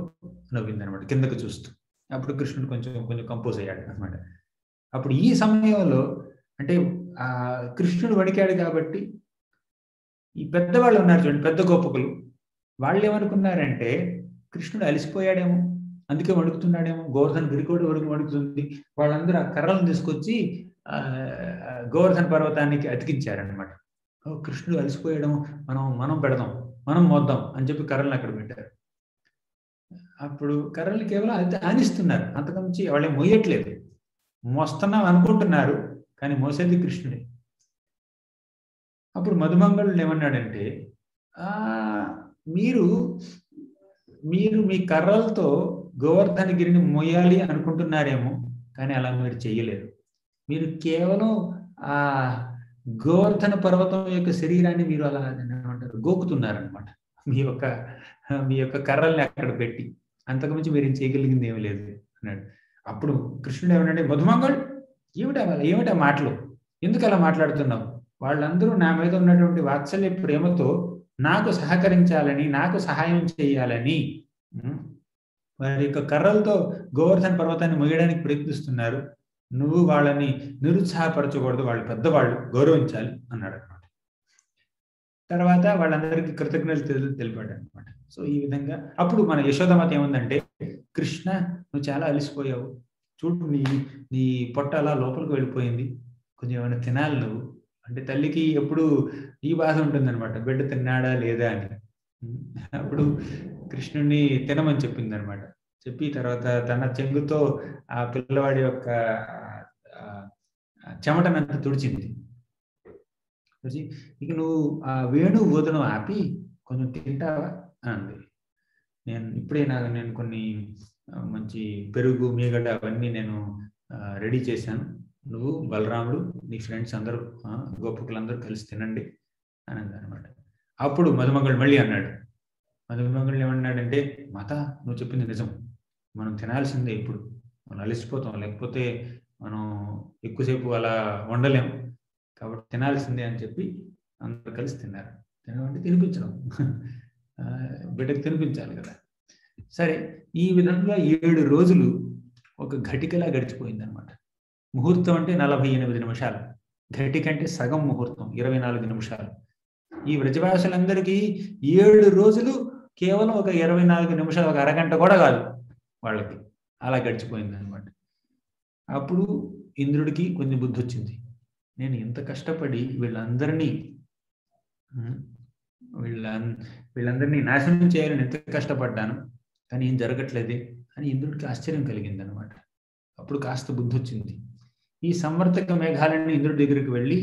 నవ్విందనమాట, కిందకు చూస్తూ. అప్పుడు కృష్ణుడు కొంచెం కంపోజ్ అయ్యాడు అనమాట. అప్పుడు ఈ సమయంలో అంటే కృష్ణుడు వణికాడు కాబట్టి ఈ పెద్దవాళ్ళు ఉన్నారు చూడండి, పెద్ద గోపకులు, వాళ్ళు ఏమనుకున్నారంటే కృష్ణుడు అలసిపోయాడేమో, అందుకే వణుకుతున్నాడేమో, గోవర్ధన గిరికోటి వరకు వణుకుతుంది. వాళ్ళందరూ ఆ కర్రలను తీసుకొచ్చి గోవర్ధన పర్వతానికి అతికించారనమాట. కృష్ణుడు అలసిపోయాడేమో, మనం పెడదాం, మనం మోద్దాం అని చెప్పి కర్రలను అక్కడ పెట్టారు. అప్పుడు కర్రలు కేవలం అది ఆనిస్తున్నారు, అంతకుమించి వాళ్ళే మోయట్లేదు. మోస్తున్నాం అనుకుంటున్నారు, కానీ మోసేది కృష్ణుడే. అప్పుడు మధుమంగళుడు ఏమన్నాడంటే, మీరు మీ కర్రలతో గోవర్ధన గిరిని మోయాలి అనుకుంటున్నారేమో, కానీ అలా మీరు చెయ్యలేరు. మీరు కేవలం ఆ గోవర్ధన పర్వతం యొక్క శరీరాన్ని మీరు అలా ఏమంటారు గోకుతున్నారనమాట, మీ యొక్క కర్రల్ని అక్కడ పెట్టి. అంతకుమించి మీరు ఏం చేయగలిగింది ఏమి లేదు అన్నాడు. అప్పుడు కృష్ణుడు ఏమన్నాడు, మధుమంగళ్ ఏమిటా మాటలు, ఎందుకు అలా మాట్లాడుతున్నావు? వాళ్ళందరూ నా మీద ఉన్నటువంటి వాత్సల్య ప్రేమతో నాకు సహకరించాలని, నాకు సహాయం చేయాలని వారి యొక్క కర్రలతో గోవర్ధన పర్వతాన్ని మొయ్యడానికి ప్రయత్నిస్తున్నారు. నువ్వు వాళ్ళని నిరుత్సాహపరచకూడదు, వాళ్ళు పెద్దవాళ్ళు, గౌరవించాలి అన్నాడు అనమాట. తర్వాత వాళ్ళందరికీ కృతజ్ఞతలు తెలిపాడు అనమాట. సో ఈ విధంగా అప్పుడు మన యశోదమాత ఏముందంటే, కృష్ణ నువ్వు చాలా అలసిపోయావు, చూడు నీ పొట్ట అలా లోపలికి వెళ్ళిపోయింది, కొంచెం ఏమైనా తినాలి నువ్వు అంటే. తల్లికి ఎప్పుడు ఈ బాధ ఉంటుందన్నమాట, బిడ్డ తిన్నాడా లేదా అని. అప్పుడు కృష్ణుడిని తినమని చెప్పింది అనమాట. చెప్పి తర్వాత తన చెంగుతో ఆ పిల్లవాడి యొక్క చెమటనంతా తుడిచింది. ఇక నువ్వు ఆ వేణు ఊదనం ఆపి కొంచెం తింటావా అంది. నేను కొన్ని మంచి పెరుగు, మీగడ అవన్నీ నేను రెడీ చేశాను, నువ్వు బలరాముడు నీ ఫ్రెండ్స్ అందరూ గోపికలందరూ కలిసి తినండి అని అనమాట. అప్పుడు మధుమంగళుడు మళ్ళీ అన్నాడు. మధుమంగళుడు ఏమన్నాడంటే, మాత నువ్వు చెప్పింది నిజం, మనం తినాల్సిందే, ఇప్పుడు మనం అలసిపోతాం, లేకపోతే మనం ఎక్కువసేపు అలా ఉండలేం, కాబట్టి తినాల్సిందే అని చెప్పి అందరూ కలిసి తిన్నారు. తినడం తినిపించడం, బిడ్డకు తినిపించాలి కదా. సరే, ఈ విధంగా 7 రోజులు ఒక ఘటికలా గడిచిపోయింది అనమాట. ముహూర్తం అంటే 48 నిమిషాలు, ఘటిక అంటే సగం ముహూర్తం 24 నిమిషాలు. ఈ వ్రజవాసులందరికీ 7 రోజులు కేవలం ఒక 24 నిమిషాలు, ఒక అరగంట కూడా కాదు వాళ్ళకి, అలా గడిచిపోయింది అనమాట. అప్పుడు ఇంద్రుడికి కొంచెం బుద్ధి వచ్చింది, నేను ఇంత కష్టపడి వీళ్ళందరినీ నాశనం చేయాలని ఎంత కష్టపడ్డాను, కానీ ఏం జరగట్లేదే అని ఇంద్రుడికి ఆశ్చర్యం కలిగింది అనమాట. అప్పుడు కాస్త బుద్ధి వచ్చింది. ఈ సంవర్తక మేఘాలన్నీ ఇంద్రుడి దగ్గరికి వెళ్ళి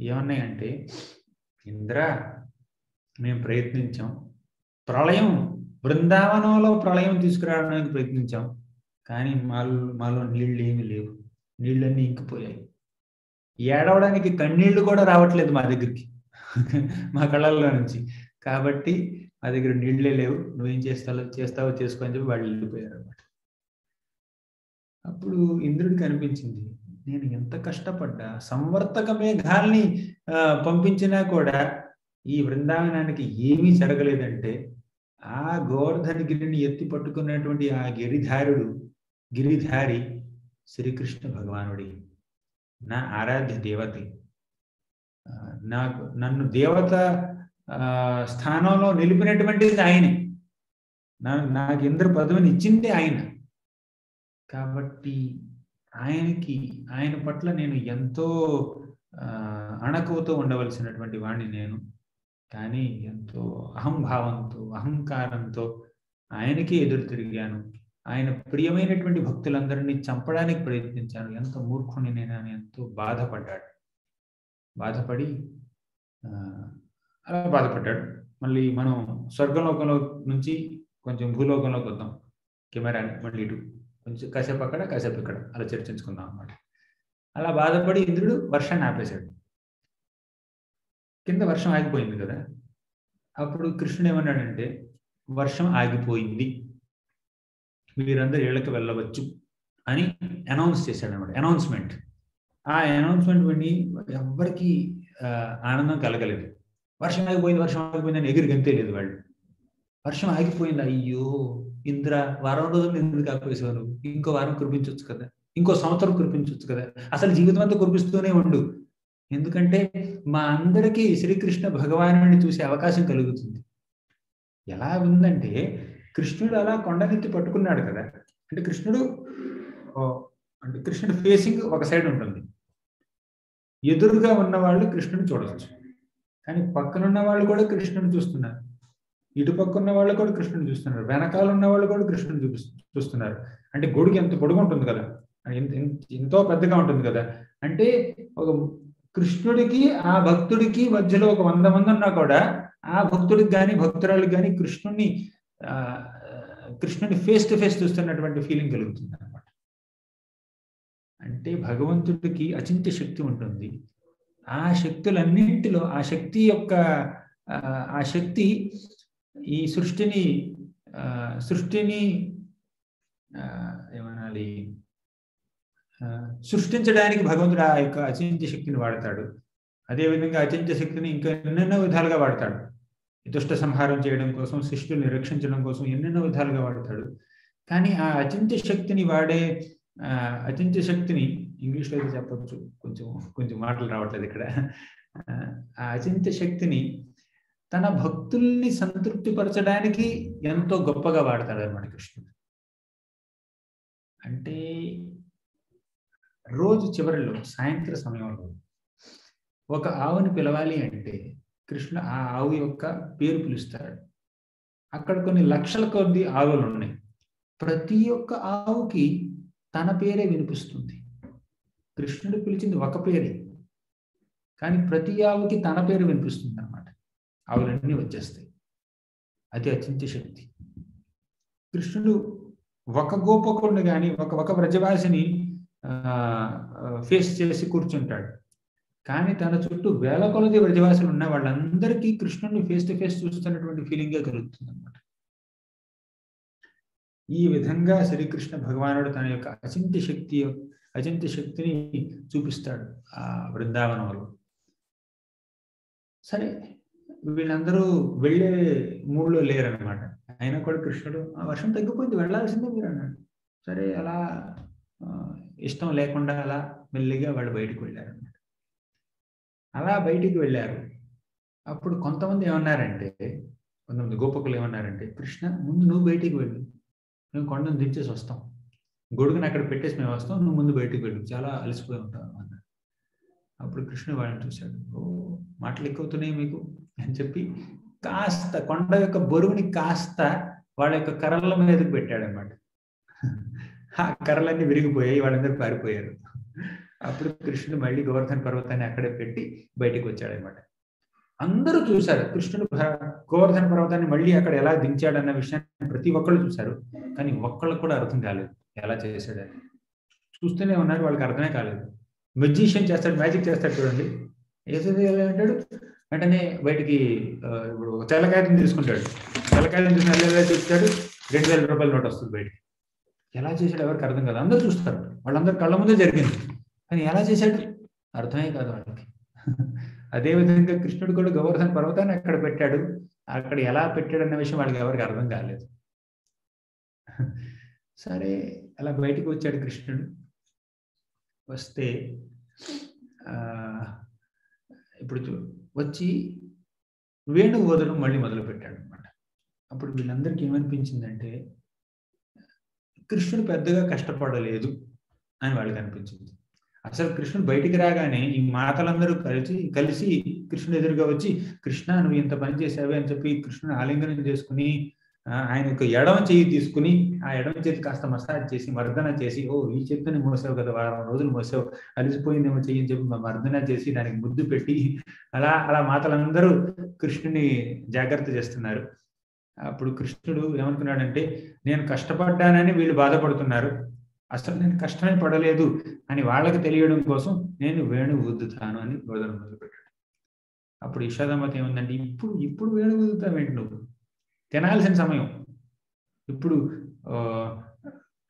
ఏమన్నాయంటే, ఇంద్ర మేము ప్రయత్నించాం, ప్రళయం బృందావనంలో ప్రళయం తీసుకురావడానికి ప్రయత్నించాం, కానీ మాలో నీళ్ళు ఏమీ లేవు, నీళ్ళన్నీ ఇంకిపోయాయి. ఏడవడానికి కన్నీళ్లు కూడా రావట్లేదు మా దగ్గరికి, మా కళ్ళల్లో నుంచి. కాబట్టి మా దగ్గర నీళ్లే లేవు, నువ్వేం చేస్తావో చేసుకో అని చెప్పి వాళ్ళు వెళ్ళిపోయారు అన్నమాట. అప్పుడు ఇంద్రుడికి అనిపించింది, నేను ఎంత కష్టపడ్డా, సంవర్తక మేఘాల్ని పంపించినా కూడా ఈ బృందావనానికి ఏమీ జరగలేదంటే ఆ గోవర్ధన గిరిని ఎత్తి పట్టుకున్నటువంటి ఆ గిరిధారి శ్రీకృష్ణ భగవానుడి, నా ఆరాధ్య దేవతి, నన్ను దేవత స్థానంలో నిలిపినటువంటిది ఆయనే, నాకు ఇంద్ర పదవిని ఇచ్చిందే ఆయన. కాబట్టి ఆయన పట్ల నేను ఎంతో అణకువతో ఉండవలసినటువంటి వాడిని నేను. కానీ ఎంతో అహంభావంతో, అహంకారంతో ఆయనకి ఎదురు తిరిగాను. ఆయన ప్రియమైనటువంటి భక్తులందరినీ చంపడానికి ప్రయత్నించాను. ఎంత మూర్ఖుని నేను అని ఎంతో బాధపడి అలా బాధపడ్డాడు. మళ్ళీ మనం స్వర్గలోకంలో నుంచి కొంచెం భూలోకంలోకి వద్దాం. కెమెరాని మళ్ళీ ఇటు కొంచెం కాసేపు అక్కడ కాసేపు ఇక్కడ అలా చర్చించుకుందాం అన్నమాట. అలా బాధపడి ఇంద్రుడు వర్షాన్ని ఆపేశాడు. కింద వర్షం ఆగిపోయింది కదా. అప్పుడు కృష్ణుడు ఏమన్నాడంటే, వర్షం ఆగిపోయింది, మీరందరూ ఇళ్ళకి వెళ్ళవచ్చు అని అనౌన్స్ చేశాడు అన్నమాట. అనౌన్స్మెంట్. ఆ అనౌన్స్మెంట్ విని ఎవ్వరికి ఆనందం కలగలేదు. వర్షం ఆగిపోయింది అని ఎగిరి గంతేలేదు వాళ్ళు. వర్షం ఆగిపోయింది, అయ్యో ఇంద్ర, వారం రోజులు ఎందుకు ఆపేసావు నువ్వు? ఇంకో వారం కురిపించవచ్చు కదా, ఇంకో సంవత్సరం కురిపించవచ్చు కదా, అసలు జీవితం అంతా కురిపిస్తూనే ఉండు. ఎందుకంటే మా అందరికీ శ్రీకృష్ణ భగవానుడిని చూసే అవకాశం కలుగుతుంది. ఎలా ఉందంటే, కృష్ణుడు అలా కొండనెత్తి పట్టుకున్నాడు కదా, అంటే కృష్ణుడు ఫేసింగ్ ఒక సైడ్ ఉంటుంది. ఎదురుగా ఉన్న వాళ్ళు కృష్ణుని చూడవచ్చు, కానీ పక్కనున్న వాళ్ళు కూడా కృష్ణుని చూస్తున్నారు. ఇటు పక్క ఉన్న వాళ్ళు కూడా కృష్ణుని చూస్తున్నారు, వెనకాల ఉన్న వాళ్ళు కూడా కృష్ణుని చూస్తున్నారు. అంటే గొడుగు ఎంత పొడుగు ఉంటుంది కదా, ఎంతో పెద్దగా ఉంటుంది కదా. అంటే ఒక కృష్ణుడికి ఆ భక్తుడికి మధ్యలో ఒక 100 మంది ఉన్నా కూడా ఆ భక్తుడికి కానీ భక్తురాలకు కానీ కృష్ణుడిని ఫేస్ టు ఫేస్ చూస్తున్నటువంటి ఫీలింగ్ కలుగుతుంది అన్నమాట. అంటే భగవంతుడికి అచింత్య శక్తి ఉంటుంది. ఆ శక్తులన్నింటిలో ఆ శక్తి ఈ సృష్టిని ఏమనాలి, సృష్టించడానికి భగవంతుడు ఆ యొక్క అచింత్య శక్తిని వాడతాడు. అదేవిధంగా అచింత్య శక్తిని ఇంకా ఎన్నెన్నో విధాలుగా వాడతాడు. దుష్ట సంహారం చేయడం కోసం, శిష్యుల్ని రక్షించడం కోసం ఎన్నెన్నో విధాలుగా వాడతాడు. కానీ ఆ అచింత్య శక్తిని ఇంగ్లీష్లో అయితే చెప్పచ్చు, కొంచెం మాటలు రావట్లేదు ఇక్కడ. ఆ అచింత్య శక్తిని తన భక్తుల్ని సంతృప్తిపరచడానికి ఎంతో గొప్పగా వాడతాడు అన్నమాట కృష్ణుడు. అంటే రోజు చివరిలో సాయంత్ర సమయంలో ఒక ఆవుని పిలవాలి అంటే కృష్ణ ఆ ఆవు యొక్క పేరు పిలుస్తాడు. అక్కడ కొన్ని లక్షల కొద్ది ఆవులు ఉన్నాయి. ప్రతి ఒక్క ఆవుకి తన పేరే వినిపిస్తుంది. కృష్ణుడు పిలిచింది ఒక పేరే, కానీ ప్రతి ఆవుకి తన పేరు వినిపిస్తుంది అన్నమాట. ఆవులన్నీ వచ్చేస్తాయి. అది అచింత్య శక్తి. కృష్ణుడు ఒక గోపకుడిని కానీ ఒక వ్రజవాసిని ఫేస్ చేసి కూర్చుంటాడు, కానీ తన చుట్టూ వేల కొలది వ్రజవాసులు ఉన్న వాళ్ళందరికీ కృష్ణుడిని ఫేస్ టు ఫేస్ చూస్తున్నటువంటి ఫీలింగే కలుగుతుంది అన్నమాట. ఈ విధంగా శ్రీకృష్ణ భగవానుడు తన యొక్క అచింత్య శక్తిని చూపిస్తాడు ఆ బృందావనంలో. సరే, వీళ్ళందరూ వెళ్ళే మూడ్లో లేరనమాట. అయినా కూడా కృష్ణుడు, ఆ వర్షం తగ్గిపోయింది, వెళ్ళాల్సిందే మీరు అన్నాడు. సరే, అలా ఇష్టం లేకుండా అలా మెల్లిగా వాళ్ళు బయటికి వెళ్ళారనమాట. అలా బయటికి వెళ్ళారు. అప్పుడు కొంతమంది గోపకులు ఏమన్నారంటే, కృష్ణ ముందు నువ్వు బయటికి వెళ్ళు, మేము కొండను దించేసి వస్తాం, గొడుగుని అక్కడ పెట్టేసి మేము వస్తాం, నువ్వు ముందు బయటికి వెళ్ళు, చాలా అలసిపోయి ఉంటావు అన్నాడు. అప్పుడు కృష్ణుడు వాళ్ళని చూశాడు. ఓ, మాటలు ఎక్కువతున్నాయి మీకు అని చెప్పి కాస్త కొండ యొక్క బరువుని కాస్త వాళ్ళ యొక్క కర్రల మీదకి పెట్టాడు అనమాట. ఆ కర్రలన్నీ విరిగిపోయాయి, వాళ్ళందరూ పారిపోయారు. అప్పుడు కృష్ణుడు మళ్ళీ గోవర్ధన పర్వతాన్ని అక్కడే పెట్టి బయటికి వచ్చాడనమాట. అందరూ చూశారు కృష్ణుడు గోవర్ధన పర్వతాన్ని మళ్ళీ అక్కడ ఎలా దించాడన్న విషయాన్ని ప్రతి ఒక్కళ్ళు చూశారు, కానీ ఒక్కళ్ళు కూడా అర్థం కాలేదు ఎలా చేశాడని. చూస్తూనే ఉన్నాడు, వాళ్ళకి అర్థమే కాలేదు. మెజిషియన్ చేస్తాడు, మ్యాజిక్ చేస్తాడు చూడండి. ఏసేది ఎలా అంటాడు, వెంటనే బయటికి ఇప్పుడు తెల్లకాయని తీసుకుంటాడు, తెల్లకాయని తీసుకుని ఎలా చెప్తాడు, 2000 రూపాయల నోట్ వస్తుంది బయటికి. ఎలా చేశాడు ఎవరికి అర్థం కాదు. అందరూ చూస్తారు, వాళ్ళందరూ కళ్ళ ముందే జరిగింది, కానీ ఎలా చేశాడు అర్థమే కాదు వాళ్ళకి. అదేవిధంగా కృష్ణుడు కూడా గోవర్ధన పర్వతాన్ని అక్కడ పెట్టాడు, అక్కడ ఎలా పెట్టాడు అన్న విషయం వాళ్ళకి ఎవరికి అర్థం కాలేదు. సరే అలా బయటికి వచ్చాడు కృష్ణుడు. వస్తే ఇప్పుడు వచ్చి వేణు ఊదడం మళ్ళీ మొదలు పెట్టాడు అనమాట. అప్పుడు వీళ్ళందరికీ ఏమనిపించిందంటే కృష్ణుడు పెద్దగా కష్టపడలేదు అని వాళ్ళకి అనిపించింది. అసలు కృష్ణుడు బయటికి రాగానే ఈ మాతలందరూ కలిసి కృష్ణుడు ఎదురుగా వచ్చి, కృష్ణ నువ్వు ఇంత పని చేసావే అని చెప్పి కృష్ణుని ఆలింగనం చేసుకుని ఆయన యొక్క ఎడమ చేయి తీసుకుని ఆ ఎడమ చేతి కాస్త మసాజ్ చేసి మర్దన చేసి, ఓ ఈ చేతిని మోసావు కదా, వారం రోజులు మోసావు, అలిసిపోయిందేమో చెయ్యి అని చెప్పి మర్దన చేసి దానికి ముద్దు పెట్టి అలా మాతలందరూ కృష్ణుని జాగ్రత్త చేస్తున్నారు. అప్పుడు కృష్ణుడు ఏమనుకున్నాడంటే, నేను కష్టపడ్డానని వీళ్ళు బాధపడుతున్నారు, అసలు నేను కష్టమే పడలేదు అని వాళ్ళకి తెలియడం కోసం నేను వేణు ఊదుతాను అని బోధన మొదలుపెట్టాడు. అప్పుడు యశోదామాత ఏముందంటే, ఇప్పుడు వేణు ఊదుతావేంటి, నువ్వు తినాల్సిన సమయం ఇప్పుడు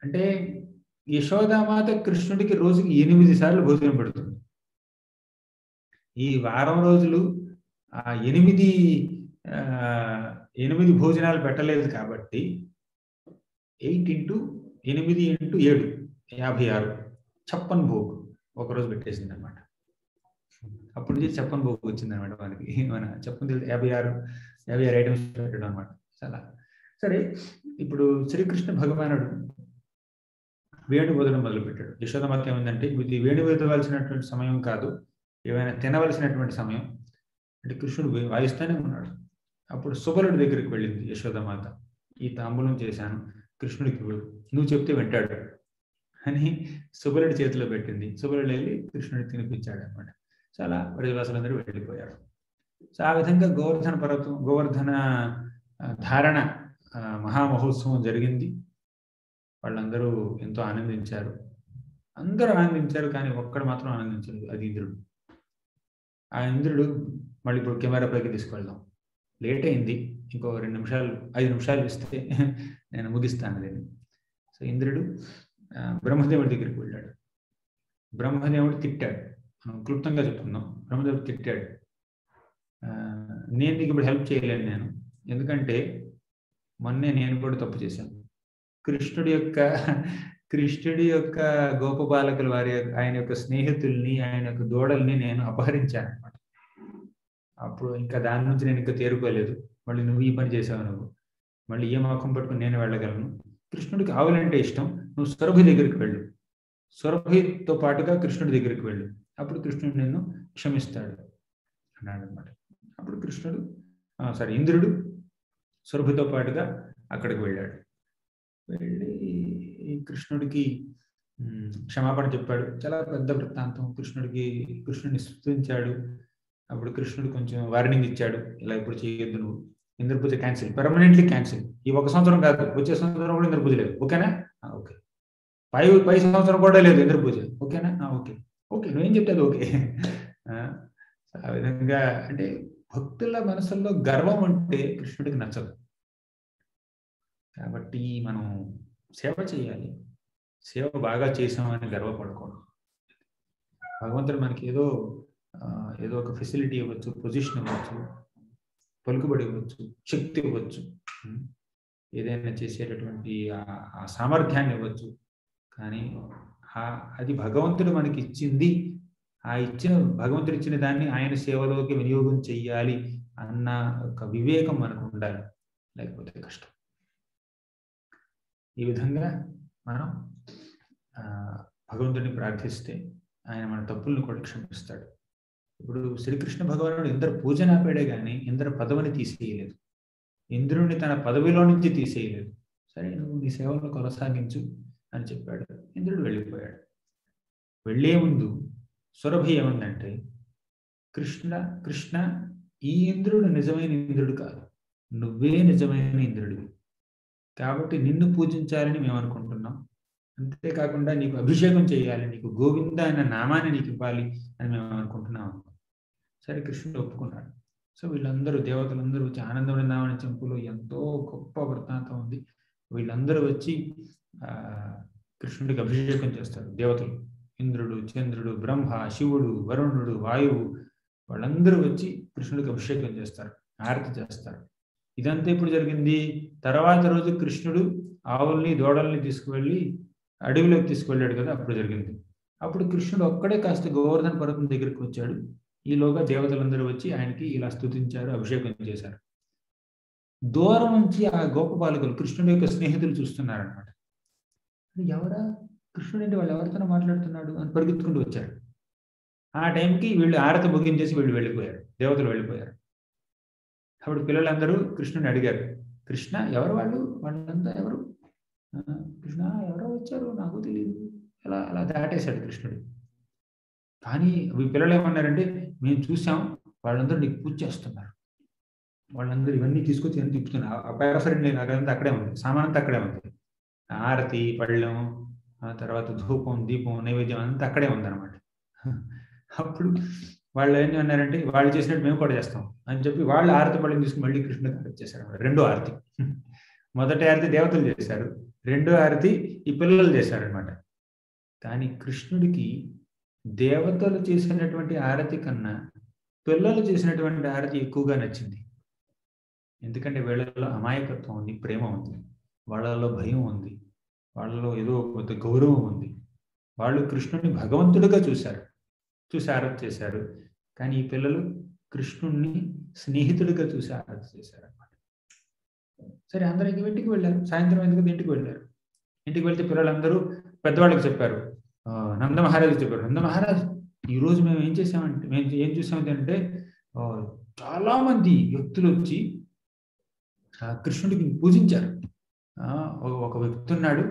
అంటే యశోదామాత కృష్ణుడికి రోజుకి 8 సార్లు భోజనం పెడుతుంది. ఈ వారం రోజులు 8 భోజనాలు పెట్టలేదు కాబట్టి 8 × 8 × 7 56 చప్పన్ భోగ్ ఒకరోజు పెట్టేసింది అనమాట. అప్పటి నుంచి చప్పన్ భోగ్ వచ్చింది అనమాట మనకి. మన చప్పన్ 56 ఐటమ్స్ పెట్టడం అనమాట. చాలా సరే. ఇప్పుడు శ్రీకృష్ణ భగవానుడు వేణు వదలడం మొదలుపెట్టాడు. యశోదామాత ఏముందంటే, ఇది వేణు వదలవలసినటువంటి సమయం కాదు, ఏమైనా తినవలసినటువంటి సమయం అంటే కృష్ణుడు వాయిస్తూనే ఉన్నాడు. అప్పుడు సుబలుడి దగ్గరికి వెళ్ళింది యశోదామాత, ఈ తాంబూలం చేశాను కృష్ణుడికి, నువ్వు చెప్తే వింటాడు అని సుబలుడి చేతిలో పెట్టింది. సుబలుడు వెళ్ళి కృష్ణుడికి తినిపించాడు అనమాట. చాలా ప్రజవాసులందరూ వెళ్ళిపోయారు. సో ఆ విధంగా గోవర్ధన ధారణ మహామహోత్సవం జరిగింది. వాళ్ళందరూ ఎంతో ఆనందించారు. అందరూ ఆనందించారు, కానీ ఒక్కడు మాత్రం ఆనందించలేదు, అది ఇంద్రుడు. ఆ ఇంద్రుడు మళ్ళీ ఇప్పుడు కెమెరా పైకి తీసుకెళ్దాం, లేట్ అయింది, ఇంకో 5 నిమిషాలు ఇస్తే నేను ముగిస్తాను దీన్ని. సో ఇంద్రుడు బ్రహ్మదేవుడి దగ్గరికి వెళ్ళాడు. బ్రహ్మదేవుడు తిట్టాడు, క్లుప్తంగా చెప్తున్నాం. బ్రహ్మదేవుడు తిట్టాడు, నేను నీకు ఇప్పుడు హెల్ప్ చేయలేను నేను, ఎందుకంటే మొన్నే నేను కూడా తప్పు చేశాను. కృష్ణుడి యొక్క గోపబాలకుల వారి ఆయన యొక్క స్నేహితుల్ని, ఆయన యొక్క దూడల్ని నేను అపహరించాను అనమాట. అప్పుడు ఇంకా దాని నుంచి నేను ఇంకా తేరుకోలేదు. మళ్ళీ నువ్వు ఈ పని చేసావు, నువ్వు మళ్ళీ ఏ మొఖం పట్టుకుని నేను వెళ్ళగలను? కృష్ణుడికి ఆవులంటే ఇష్టం, నువ్వు సురభి దగ్గరికి వెళ్ళు, సురభితో పాటుగా కృష్ణుడి దగ్గరికి వెళ్ళు, అప్పుడు కృష్ణుడు నిన్ను క్షమిస్తాడు అన్నాడు అనమాట. అప్పుడు ఇంద్రుడు సురభితో పాటుగా అక్కడికి వెళ్ళాడు. వెళ్ళి కృష్ణుడికి క్షమాపణ చెప్పాడు. చాలా పెద్ద వృత్తాంతం. కృష్ణుడిని స్తుతించాడు. అప్పుడు కృష్ణుడు కొంచెం వార్నింగ్ ఇచ్చాడు, ఇలా ఇప్పుడు చేయొద్దు, నువ్వు ఇంద్రపూజ క్యాన్సిల్, పర్మనెంట్లీ క్యాన్సిల్. ఈ 1 సంవత్సరం కాదు, వచ్చే సంవత్సరం కూడా ఇంద్రపూజ లేదు, ఓకేనా? ఓకే. పై సంవత్సరం కూడా లేదు ఇంద్రపూజ, ఓకేనా? ఓకే, నువ్వేం చెప్తాది ఓకే. ఆ విధంగా అంటే భక్తుల మనసుల్లో గర్వం అంటే కృష్ణుడికి నచ్చదు. కాబట్టి మనం సేవ చేయాలి, సేవ బాగా చేసామని గర్వపడకూడదు. భగవంతుడు మనకి ఏదో ఒక ఫెసిలిటీ ఇవ్వచ్చు, పొజిషన్ ఇవ్వచ్చు, పలుకుబడి ఇవ్వచ్చు, శక్తి ఇవ్వచ్చు, ఏదైనా చేసేటటువంటి ఆ సామర్థ్యాన్ని ఇవ్వచ్చు. కానీ అది భగవంతుడు మనకి ఇచ్చింది, భగవంతుడు ఇచ్చిన దాన్ని ఆయన సేవలోకి వినియోగం చెయ్యాలి అన్న ఒక వివేకం మనకు ఉండాలి, లేకపోతే కష్టం. ఈ విధంగా మనం భగవంతుడిని ప్రార్థిస్తే ఆయన మన తప్పులను కూడా క్షమిస్తాడు. ఇప్పుడు శ్రీకృష్ణ భగవానుడు ఇంద్ర పూజను ఆపాడే కానీ ఇంద్ర పదవిని తీసేయలేదు, ఇంద్రుడిని తన పదవిలో నుంచి తీసేయలేదు. సరే, నువ్వు నీ సేవలను కొనసాగించు అని చెప్పాడు. ఇంద్రుడు వెళ్ళిపోయాడు. వెళ్ళే ముందు సురభి ఏమందంటే, కృష్ణ ఈ ఇంద్రుడు నిజమైన ఇంద్రుడు కాదు, నువ్వే నిజమైన ఇంద్రుడివి, కాబట్టి నిన్ను పూజించాలని మేము అనుకుంటున్నాం అంతేకాకుండా నీకు అభిషేకం చేయాలి, నీకు గోవింద అనే నామాన్ని నీకు ఇవ్వాలి అని మేము అనుకుంటున్నాం. సరే, కృష్ణుడు ఒప్పుకున్నాడు. సో వీళ్ళందరూ దేవతలందరూ వచ్చి ఆనంద బృందావన చెంపులో ఎంతో గొప్ప వృత్తాంతం ఉంది. వీళ్ళందరూ వచ్చి కృష్ణుడికి అభిషేకం చేస్తారు. దేవతలు, ఇంద్రుడు, చంద్రుడు, బ్రహ్మ, శివుడు, వరుణుడు, వాయువు, వాళ్ళందరూ వచ్చి కృష్ణుడికి అభిషేకం చేస్తారు, ఆరతి చేస్తారు. ఇదంతా ఇప్పుడు జరిగింది. తర్వాత రోజు కృష్ణుడు ఆవుల్ని దూడల్ని తీసుకువెళ్ళి అడవిలోకి తీసుకువెళ్ళాడు కదా, అప్పుడు జరిగింది. అప్పుడు కృష్ణుడు ఒక్కడే కాస్త గోవర్ధన పర్వతం దగ్గరికి వచ్చాడు. ఈలోగా దేవతలందరూ వచ్చి ఆయనకి ఇలా స్తుతించారు, అభిషేకం చేశారు. దూరం నుంచి ఆ గోప బాలికలు, కృష్ణుడి యొక్క స్నేహితులు చూస్తున్నారనమాట. ఎవరా కృష్ణుడు అంటే, వాళ్ళు ఎవరితోనో మాట్లాడుతున్నాడు అని పరిగెత్తుకుంటూ వచ్చారు. ఆ టైంకి వీళ్ళు ఆరతి ముగించేసి వీళ్ళు వెళ్ళిపోయారు, దేవతలు వెళ్ళిపోయారు. అప్పుడు పిల్లలందరూ కృష్ణుని అడిగారు, కృష్ణ ఎవరు వాళ్ళు, వాళ్ళంతా ఎవరు? కృష్ణ ఎవరో వచ్చారు, నాకు తెలియదు, అలా దాటేశాడు కృష్ణుడు. కానీ పిల్లలు ఏమన్నారంటే, మేము చూసాం, వాళ్ళందరూ నీకు పూజ చేస్తున్నారు, వాళ్ళందరూ ఇవన్నీ తీసుకొచ్చి అని తిప్పుతున్నారు. ఆ పేరఫరిన్ అదంతా అక్కడే ఉంది, సామానంతా అక్కడే ఉంది, ఆరతి, పళ్ళెం, ఆ తర్వాత ధూపం, దీపం, నైవేద్యం అంతా అక్కడే ఉందన్నమాట. అప్పుడు వాళ్ళు ఏం అన్నారంటే, వాళ్ళు చేసినట్టు మేము కూడా చేస్తాం అని చెప్పి వాళ్ళు ఆరతి పళ్ళెం తీసుకుని మళ్ళీ కృష్ణుడికి ఆరతి చేశారు అన్నమాట. రెండో ఆరతి, మొదటి ఆరతి దేవతలు చేశారు, రెండో ఆరతి ఈ పిల్లలు చేశారనమాట. కానీ కృష్ణుడికి దేవతలు చేసినటువంటి ఆరతి కన్నా పిల్లలు చేసినటువంటి ఆరతి ఎక్కువగా నచ్చింది. ఎందుకంటే వీళ్ళలో అమాయకత్వం ఉంది, ప్రేమ ఉంది, వాళ్ళలో భయం ఉంది, వాళ్ళలో ఏదో కొంత గౌరవం ఉంది. వాళ్ళు కృష్ణుడిని భగవంతుడిగా చూసి ఆరాధన చేశారు. కానీ ఈ పిల్లలు కృష్ణుడిని స్నేహితుడిగా చూసి ఆరాధన చేశారు అన్నమాట. సరే, అందరూ ఇంటికి వెళ్ళారు. సాయంత్రం ఎందుకు ఇంటికి వెళ్ళారు. ఇంటికి వెళ్తే పిల్లలందరూ పెద్దవాళ్ళకి చెప్పారు, నంద మహారాజు చెప్పారు, నంద మహారాజ్ ఈరోజు మేము ఏం చేసామంటే, మేము ఏం చూసామంటే చాలా మంది వ్యక్తులు వచ్చి కృష్ణుడికి పూజించారు. ఒక వ్యక్తి ఉన్నాడు,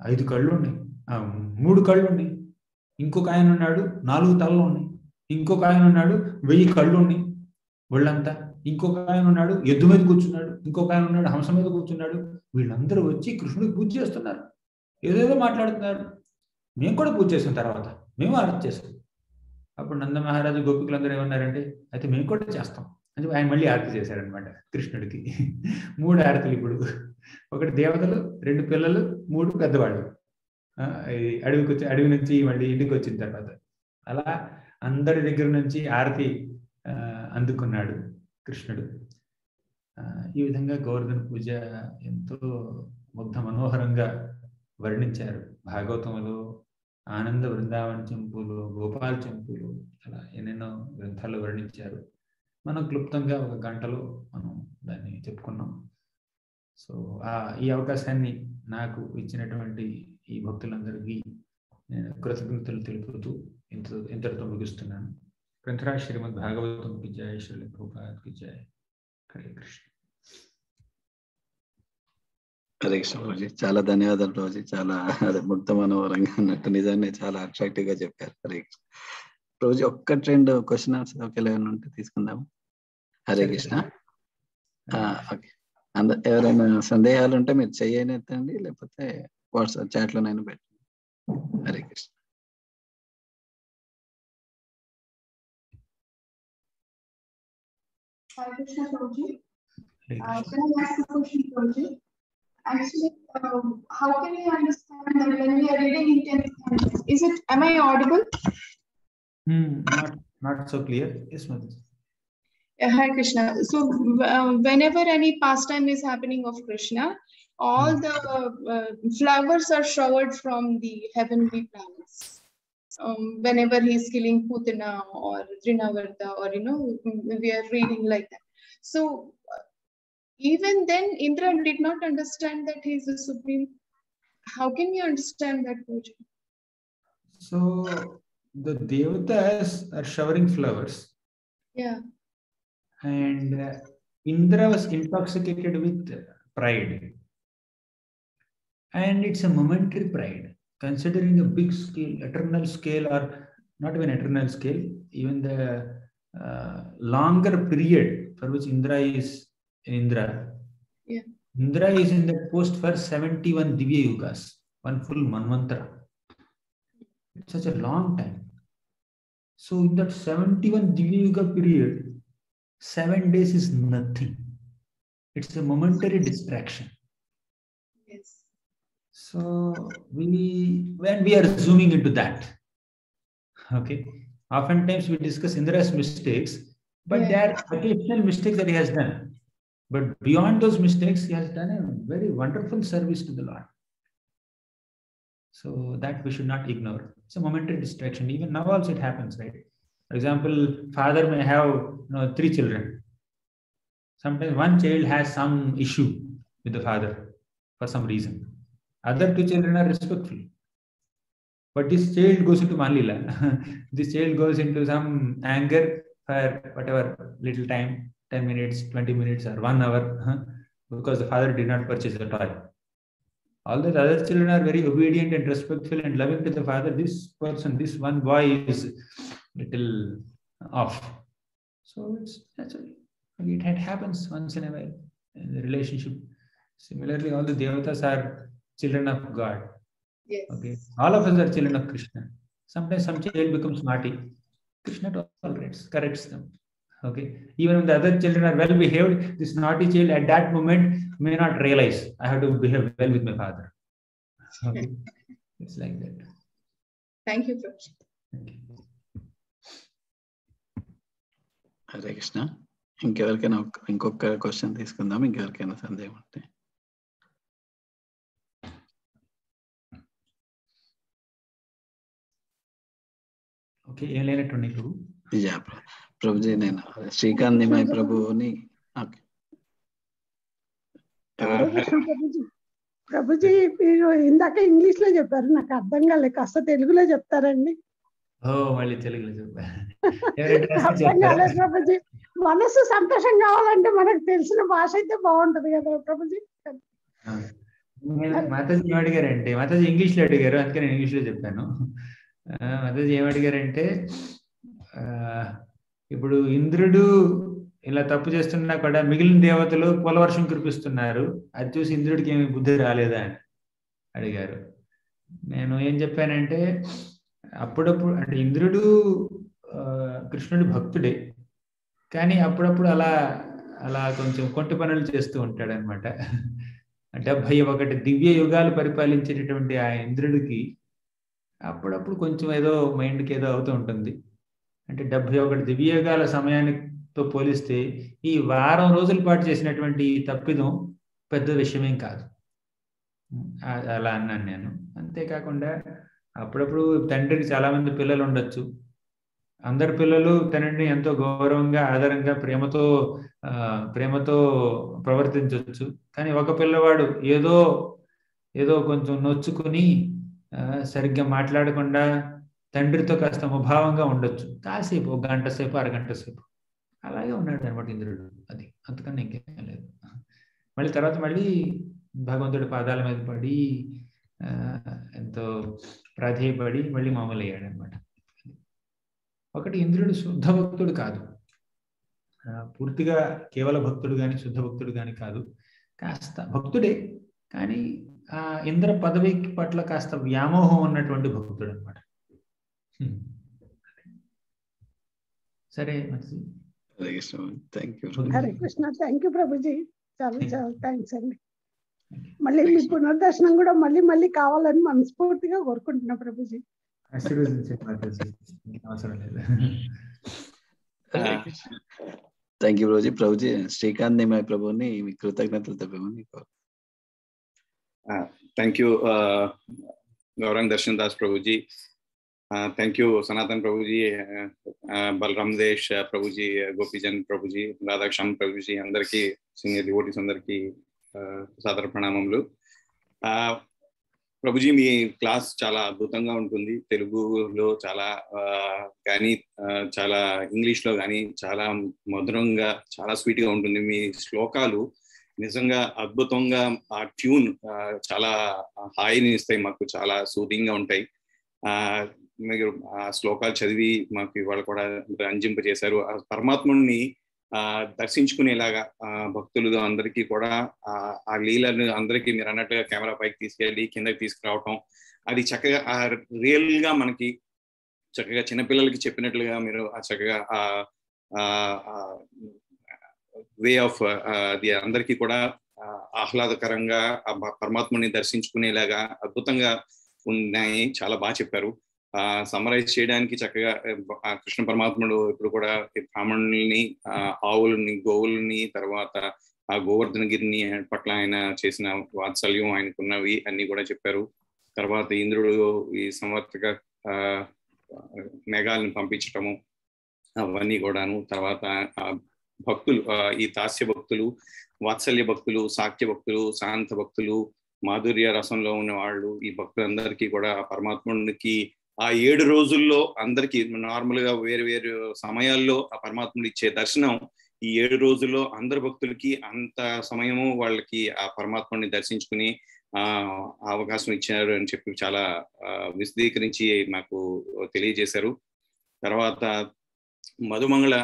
5 కళ్ళు ఉన్నాయి, 3 కళ్ళు ఉన్నాయి. ఇంకొక ఆయన ఉన్నాడు, 4 తలలు ఉన్నాయి. ఇంకొక ఆయన ఉన్నాడు, 1000 కళ్ళు ఉన్నాయి ఒళ్ళంతా. ఇంకొక ఆయన ఉన్నాడు, ఎద్దు మీద కూర్చున్నాడు. ఇంకొక ఆయన ఉన్నాడు, హంస మీద కూర్చున్నాడు. వీళ్ళందరూ వచ్చి కృష్ణుడికి పూజ చేస్తున్నారు, ఏదేదో మాట్లాడుతున్నారు. మేము కూడా పూజ చేసిన తర్వాత మేము ఆరతి చేస్తాం. అప్పుడు నంద మహారాజు గోపికలందరూ ఏమన్నారంటే, అయితే మేము కూడా చేస్తాం అని చెప్పి ఆయన మళ్ళీ ఆరతి చేశారనమాట కృష్ణుడికి. 3 ఆరతులు ఇప్పుడు, ఒకటి దేవతలు, 2 పిల్లలు, 3 పెద్దవాళ్ళు. అడవి నుంచి మళ్ళీ ఇంటికి వచ్చిన తర్వాత అలా అందరి దగ్గర నుంచి ఆరతి అందుకున్నాడు కృష్ణుడు. ఈ విధంగా గోవర్ధన పూజ ఎంతో ముగ్ధ మనోహరంగా వర్ణించారు భాగవతంలో. ఆనంద బృందావన చెంపులు, గోపాల చెంపులు, అలా ఎన్నెన్నో గ్రంథాలు వర్ణించారు. మనం క్లుప్తంగా 1 గంటలో మనం దాన్ని చెప్పుకున్నాం. సో ఈ అవకాశాన్ని నాకు ఇచ్చినటువంటి ఈ భక్తులందరికీ నేను కృతజ్ఞతలు తెలుపుతూ ఇంతటితో ముగిస్తున్నాను. గ్రంథరాజ్ శ్రీమద్ భాగవతం కి జయ, శ్రీ ప్రభుపాద్ కి జయ. హరే కృష్ణ. హరే కృష్ణ రోజు, చాలా ధన్యవాదాలు రోజు. చాలా ముక్త మనోహరంగా అన్నట్టు నిజాన్ని చాలా అట్రాక్టివ్ గా చెప్పారు. హరే కృష్ణ రోజు. 1-2 క్వశ్చన్ ఆన్సర్ ఒకేలా ఏమైనా ఉంటే తీసుకుందాము. హరే కృష్ణ. ఓకే, ఎవరైనా సందేహాలు ఉంటే మీరు చెయ్యనెత్తండి, లేకపోతే వాట్సాప్ చాట్ లోనైనా పెట్టండి. Hare Krishna. Hare Krishna Prabhuji. Can I ask a question, Prabhuji? Actually, how can we understand that when we are reading intense cantos? Am I audible? Not so clear. Yes, Mother. Hare Krishna. So, whenever any pastime is happening of Krishna, all the flowers are showered from the heavenly planets. Whenever he is killing Putana or Trinavarta, or we are reading like that. So even then Indra did not understand that he is the supreme. How can we understand that, Pooja? So the devatas are showering flowers. Yeah. And Indra was intoxicated with pride. And it's a momentary pride. Considering a big scale, eternal scale, or not even eternal scale, even the longer period for which Indra is Indra, yeah, Indra is in that post for 71 Divya Yugas, one full Manvantara. It's such a long time. So in that 71 Divya Yuga period, 7 days is nothing. It's a momentary distraction. Yes. So when we are zooming into that, okay, oftentimes we discuss Indra's mistakes, but Yeah. they are occasional mistakes that he has done. But beyond those mistakes, he has done a very wonderful service to the Lord. So that we should not ignore. It's a momentary distraction. Even now also it happens, right? For example, father may have 3 children. Sometimes one child has some issue with the father for some reason. Other 2 children are respectful. But this child goes into Manlila. This child goes into some anger for whatever little time, 10 minutes, 20 minutes, or 1 hour, because the father did not purchase the toy. All the other children are very obedient and respectful and loving to the father. This person, this one boy is little off. So that's it happens once in a while in the relationship. Similarly, all the devatas are children of God. Yes. Okay, all of us are children of Krishna. Sometimes some child becomes naughty. Krishna tolerates, corrects them. Okay, even when the other children are well behaved, this naughty child at that moment may not realize I have to behave well with my father. Okay, it's like that. Thank you, Prabhuji. Thank you. Hare Krishna. ఇంకెవరికైనా ఇంకొక question తీసుకుందాం. ఇంకెవరికైనా సందేహం ఉంటే. Okay, ఏం లేనట్టు ఇప్పుడు ప్రభుజీ నేను శ్రీకాంత్ నిమాయ్ ప్రభుని ప్రభుజీ మీరు ఇందాక ఇంగ్లీష్ లో చెప్పారు, నాకు అర్థం కాలేదు, కాస్త తెలుగులో చెప్తారండి? మళ్ళీ తెలుగులో అర్థం కాలేదు ప్రభుజీ. మనసు సంతోషం కావాలంటే మనకు తెలిసిన భాష అయితే బాగుంటది కదా ప్రభుజీ. మాతాజీ ఏమడిగారంటే, మాతాజీ ఇంగ్లీష్ లో అడిగారు, అందుకే నేను ఇంగ్లీష్ లో చెప్పాను. మాతాజీ ఏమడిగారంటే, ఇప్పుడు ఇంద్రుడు ఇలా తప్పు చేస్తున్నా కూడా మిగిలిన దేవతలు పూలవర్షం కురిపిస్తున్నారు, అది చూసి ఇంద్రుడికి ఏమి బుద్ధి రాలేదా అని అడిగారు. నేను ఏం చెప్పానంటే, అప్పుడప్పుడు అంటే ఇంద్రుడు కృష్ణుడి భక్తుడే, కానీ అప్పుడప్పుడు అలా అలా కొంచెం కొంటి పనులు చేస్తూ ఉంటాడు అనమాట. 71 దివ్య యుగాలు పరిపాలించేటటువంటి ఆ ఇంద్రుడికి అప్పుడప్పుడు కొంచెం ఏదో మైండ్కి ఏదో అవుతూ ఉంటుంది. అంటే 71 దివ్య యుగాల సమయానితో పోలిస్తే ఈ వారం రోజుల పాటు చేసినటువంటి ఈ తప్పిదం పెద్ద విషయమేం కాదు, అలా అన్నాను నేను. అంతేకాకుండా అప్పుడప్పుడు తండ్రికి చాలా మంది పిల్లలు ఉండొచ్చు. అందరి పిల్లలు తండ్రిని ఎంతో గౌరవంగా, ఆదరంగా, ప్రేమతో ప్రవర్తించవచ్చు. కానీ ఒక పిల్లవాడు ఏదో కొంచెం నొచ్చుకుని సరిగ్గా మాట్లాడకుండా తండ్రితో కాస్త ముభావంగా ఉండొచ్చు, కాసేపు 1 గంట సేపు, 1 గంట సేపు అలాగే ఉన్నాడు అనమాట ఇంద్రుడు. అది అంతకన్నా ఇంకేం లేదు. మళ్ళీ తర్వాత మళ్ళీ భగవంతుడి పాదాల మీద పడి ఎంతో ప్రాధేయపడి మళ్ళీ మామూలు అయ్యాడు అనమాట. ఒకటి, ఇంద్రుడు శుద్ధ భక్తుడు కాదు, పూర్తిగా కేవల భక్తుడు కానీ శుద్ధ భక్తుడు కానీ కాదు, కాస్త భక్తుడే, కానీ ఆ ఇంద్ర పదవి పట్ల కాస్త వ్యామోహం ఉన్నటువంటి భక్తుడు అనమాట. సరే హరే కృష్ణ. థ్యాంక్ యూ ప్రభుజీ, చాలా చాలా థ్యాంక్స్ అండి. మళ్ళీ మీ పునర్దర్శనం కూడా మళ్ళీ మళ్ళీ కావాలని మనస్ఫూర్తిగా కోరుకుంటున్నా ప్రభుజీ. అవసరం లేదు. Thank you Prabhuji. ప్రభుజీ శ్రీకాంత్ నిమాయ్ ప్రభుని మీ కృతజ్ఞతలు తెలిపమని. Thank you Gaurang Darshan Das Prabhuji. Thank you Sanatan Prabhuji, Balram దేశ్ ప్రభుజీ, గోపీజన్ ప్రభుజీ, రాధాకృష్ణ ప్రభుజీ, అందరికీ సీనియర్ డివోటీస్ అందరికీ సాదర ప్రణామములు. ప్రభుజీ మీ క్లాస్ చాలా అద్భుతంగా ఉంటుంది. తెలుగులో చాలా కానీ చాలా ఇంగ్లీష్లో కానీ చాలా మధురంగా, చాలా స్వీట్గా ఉంటుంది. మీ శ్లోకాలు నిజంగా అద్భుతంగా, ఆ ట్యూన్ చాలా హాయిని ఇస్తాయి, మాకు చాలా సూదింగ్గా ఉంటాయి. మీరు ఆ శ్లోకాలు చదివి మాకు ఇవాళ కూడా రంజింపజేశారు. ఆ పరమాత్ముడిని దర్శించుకునేలాగా భక్తులు అందరికీ కూడా ఆ లీలను అందరికీ మీరు అన్నట్టుగా కెమెరా పైకి తీసుకెళ్ళి కిందకి తీసుకురావటం, అది చక్కగా రియల్ గా మనకి చక్కగా చిన్నపిల్లలకి చెప్పినట్లుగా మీరు చక్కగా వే ఆఫ్ అది అందరికీ కూడా ఆహ్లాదకరంగా పరమాత్మని దర్శించుకునేలాగా అద్భుతంగా ఉన్నాయి. చాలా బాగా చెప్పారు. సమరైజ్ చేయడానికి చక్కగా కృష్ణ పరమాత్ముడు ఇప్పుడు కూడా బ్రాహ్మణుల్ని, ఆవులని, గోవులని, తర్వాత ఆ గోవర్ధనగిరిని పట్ల ఆయన చేసిన వాత్సల్యం, ఆయనకున్నవి అన్ని కూడా చెప్పారు. తర్వాత ఇంద్రుడు ఈ సంవర్తక మేఘాలను పంపించటము అవన్నీ కూడాను. తర్వాత భక్తులు, ఈ దాస్య భక్తులు, వాత్సల్య భక్తులు, సాఖ్య భక్తులు, శాంత భక్తులు, మాధుర్య రసంలో ఉన్న వాళ్ళు, ఈ భక్తులందరికీ కూడా పరమాత్ముడికి ఆ 7 రోజుల్లో అందరికీ నార్మల్ గా వేరు వేరు సమయాల్లో ఆ పరమాత్ముడు ఇచ్చే దర్శనం ఈ 7 రోజుల్లో అందరు భక్తులకి అంత సమయము వాళ్ళకి ఆ పరమాత్ముడిని దర్శించుకుని అవకాశం ఇచ్చారు అని చెప్పి చాలా విశదీకరించి మాకు తెలియజేశారు. తర్వాత మధుమంగళ,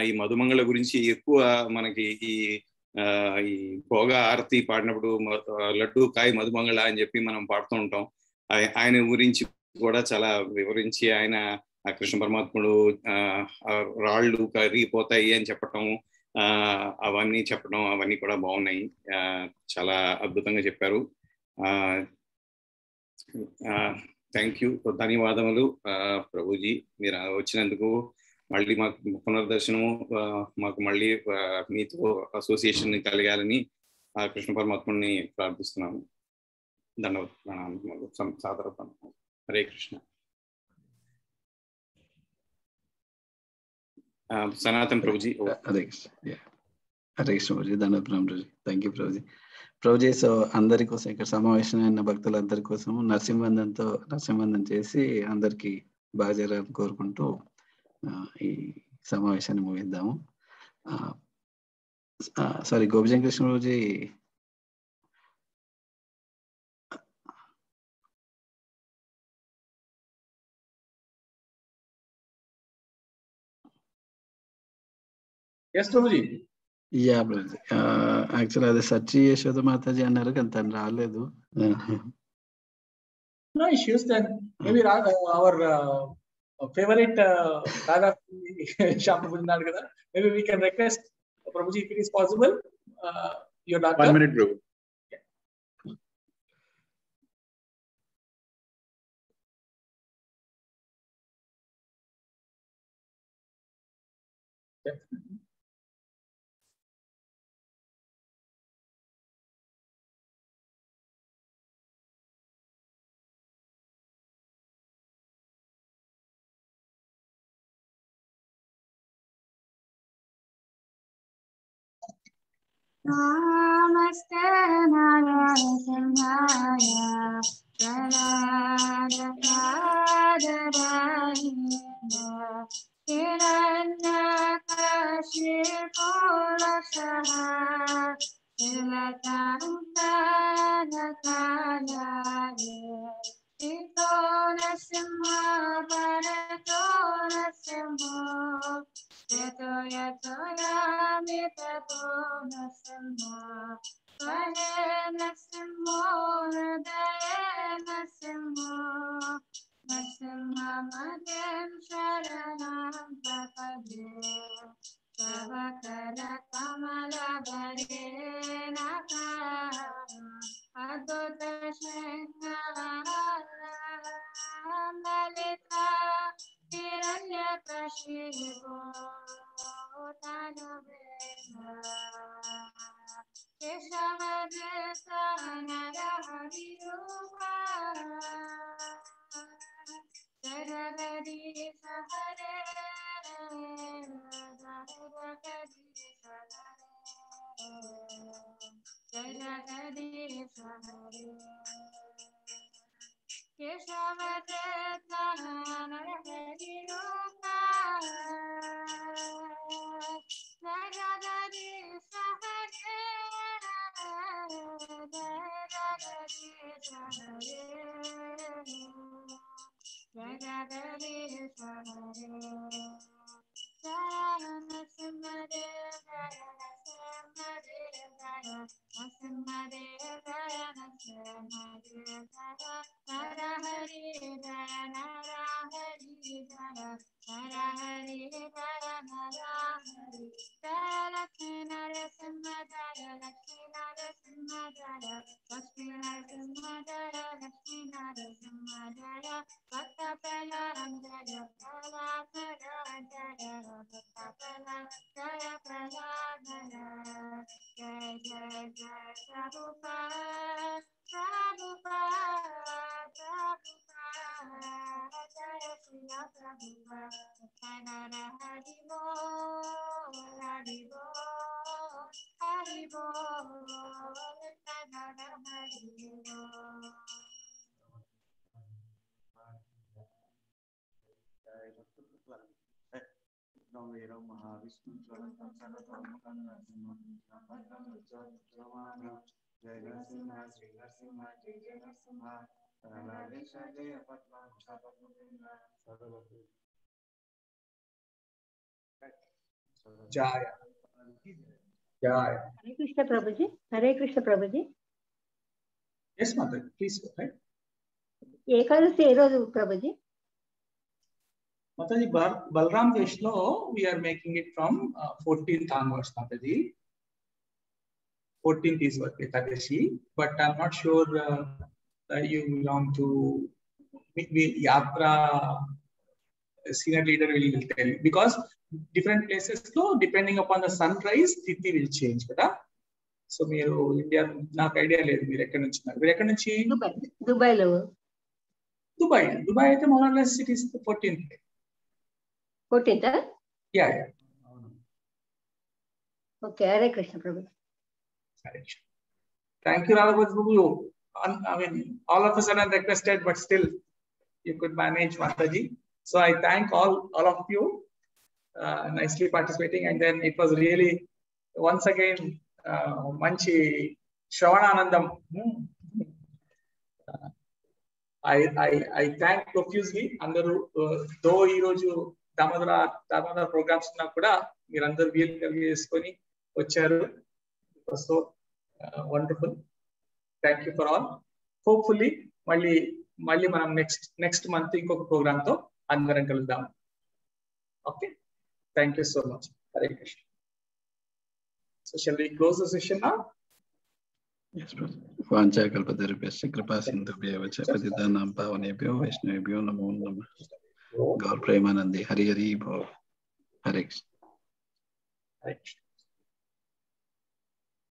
ఈ మధుమంగళ గురించి ఎక్కువ మనకి ఈ భోగ ఆరతి పాడినప్పుడు లడ్డు కాయ మధుమంగళ అని చెప్పి మనం పాడుతూ ఉంటాం. ఆయన గురించి కూడా చాలా వివరించి ఆయన ఆ కృష్ణ పరమాత్ముడు రాళ్ళు కరిగిపోతాయి అని చెప్పటం, అవన్నీ చెప్పడం అవన్నీ కూడా బాగున్నాయి. చాలా అద్భుతంగా చెప్పారు. థ్యాంక్ యూ, ధన్యవాదములు ప్రభుజీ. మీరు వచ్చినందుకు మళ్ళీ మాకు పునర్దర్శనము, మాకు మళ్ళీ మీతో అసోసియేషన్ కలగాలని ఆ కృష్ణ పరమాత్ముడిని ప్రార్థిస్తున్నాను. ధన్యవాదాలు, సాదర ప్రణామాలు. హరే కృష్ణ. సనాతన్ ప్రభుజీ. హరే కృష్ణ. హరే కృష్ణ ప్రభుజీ. ధన్యవాదాలు Prabhuji. Thank you Prabhuji. Prabhuji, so అందరి కోసం, ఇక్కడ సమావేశమైన భక్తులందరి కోసం నరసింహబంధం చేసి అందరికి బాగా జరగాలని కోరుకుంటూ ఈ సమావేశాన్ని ముగిద్దాము. Sorry, గోపిజన్ Krishna Prabhuji yeah Prabhuji, actually అది సచ్చి యశోద మాతాజీ అన్నారు కానీ తను రాలేదు. No issues then. Maybe our favorite Radha Shyam Prabhu kada. Maybe we can request Prabhuji, if it is possible, your daughter. 1 minute, Prabhu. Yeah. Namaste Narayana Pranadadadadadayana Hiranyakashipolashaha Ilakantanakalaye Ito nasimha bharato nasimha Yato yato yamitato nasimha Vare nasimho hridaye nasimho Nasimha madhyam sharanam prapade Savakara kamala bhare nakara Adhuta shankara Lalita Hiranyakashipo Tanuvena Keshavadesa Naraharirupa Jagadadi Sahare Jagadadi Sahare Keshavadesa Naraharirupa Jagadadi Sahare Jagadadi Sahare Jagadadi Sahare Jaya. Jaya. Hare Krishna Prabhuji. Hare Krishna Prabhuji. Yes, Mother, please go ahead. Ekadashi ఏ రోజు Prabhuji? Mataji, Balram Vishnu, we are making it from 14th onwards, Mataji. 14th is what Ekadashi, but I'm not sure you belong to Yatra. Senior leader will tell you, because different places, so depending upon the sunrise, Tithi will change. Kada? So, మీరు India నాకు idea లేదు మీరు ఎక్కడి నుంచి ఉన్నారు. మీరు ఎక్కడి నుంచి? దుబాయ్లో. దుబాయ్ అయితే more or less it is the 14th. 14th? Yeah. Okay, Hare Krishna Prabhu. Thank you, Radha Prabhu. I mean, all of a sudden requested, but still you could manage, Mataji. So I thank all of you nicely participating, and then it was really once again manchi Shravananandam. I thank profusely andaru though ee roju Damodara programs unna kuda meerandaru వీలు కలిగేసుకొని వచ్చారు. It was so wonderful. Thank you for all. Hopefully మళ్ళీ మనం next month ఇంకొక programme తో అందరం కలుద్దాం. Okay, thank you so much. Hare Krishna. So shall we close the session now? Yes, brother. Vancha kalpatarubhyasya kripa sindhubhyev cha patitanam pavanebhyo vaishnavebhyo namo namah. Gaur Premanandi Hari Hari Bhav. Hare Krishna. Hare Krishna.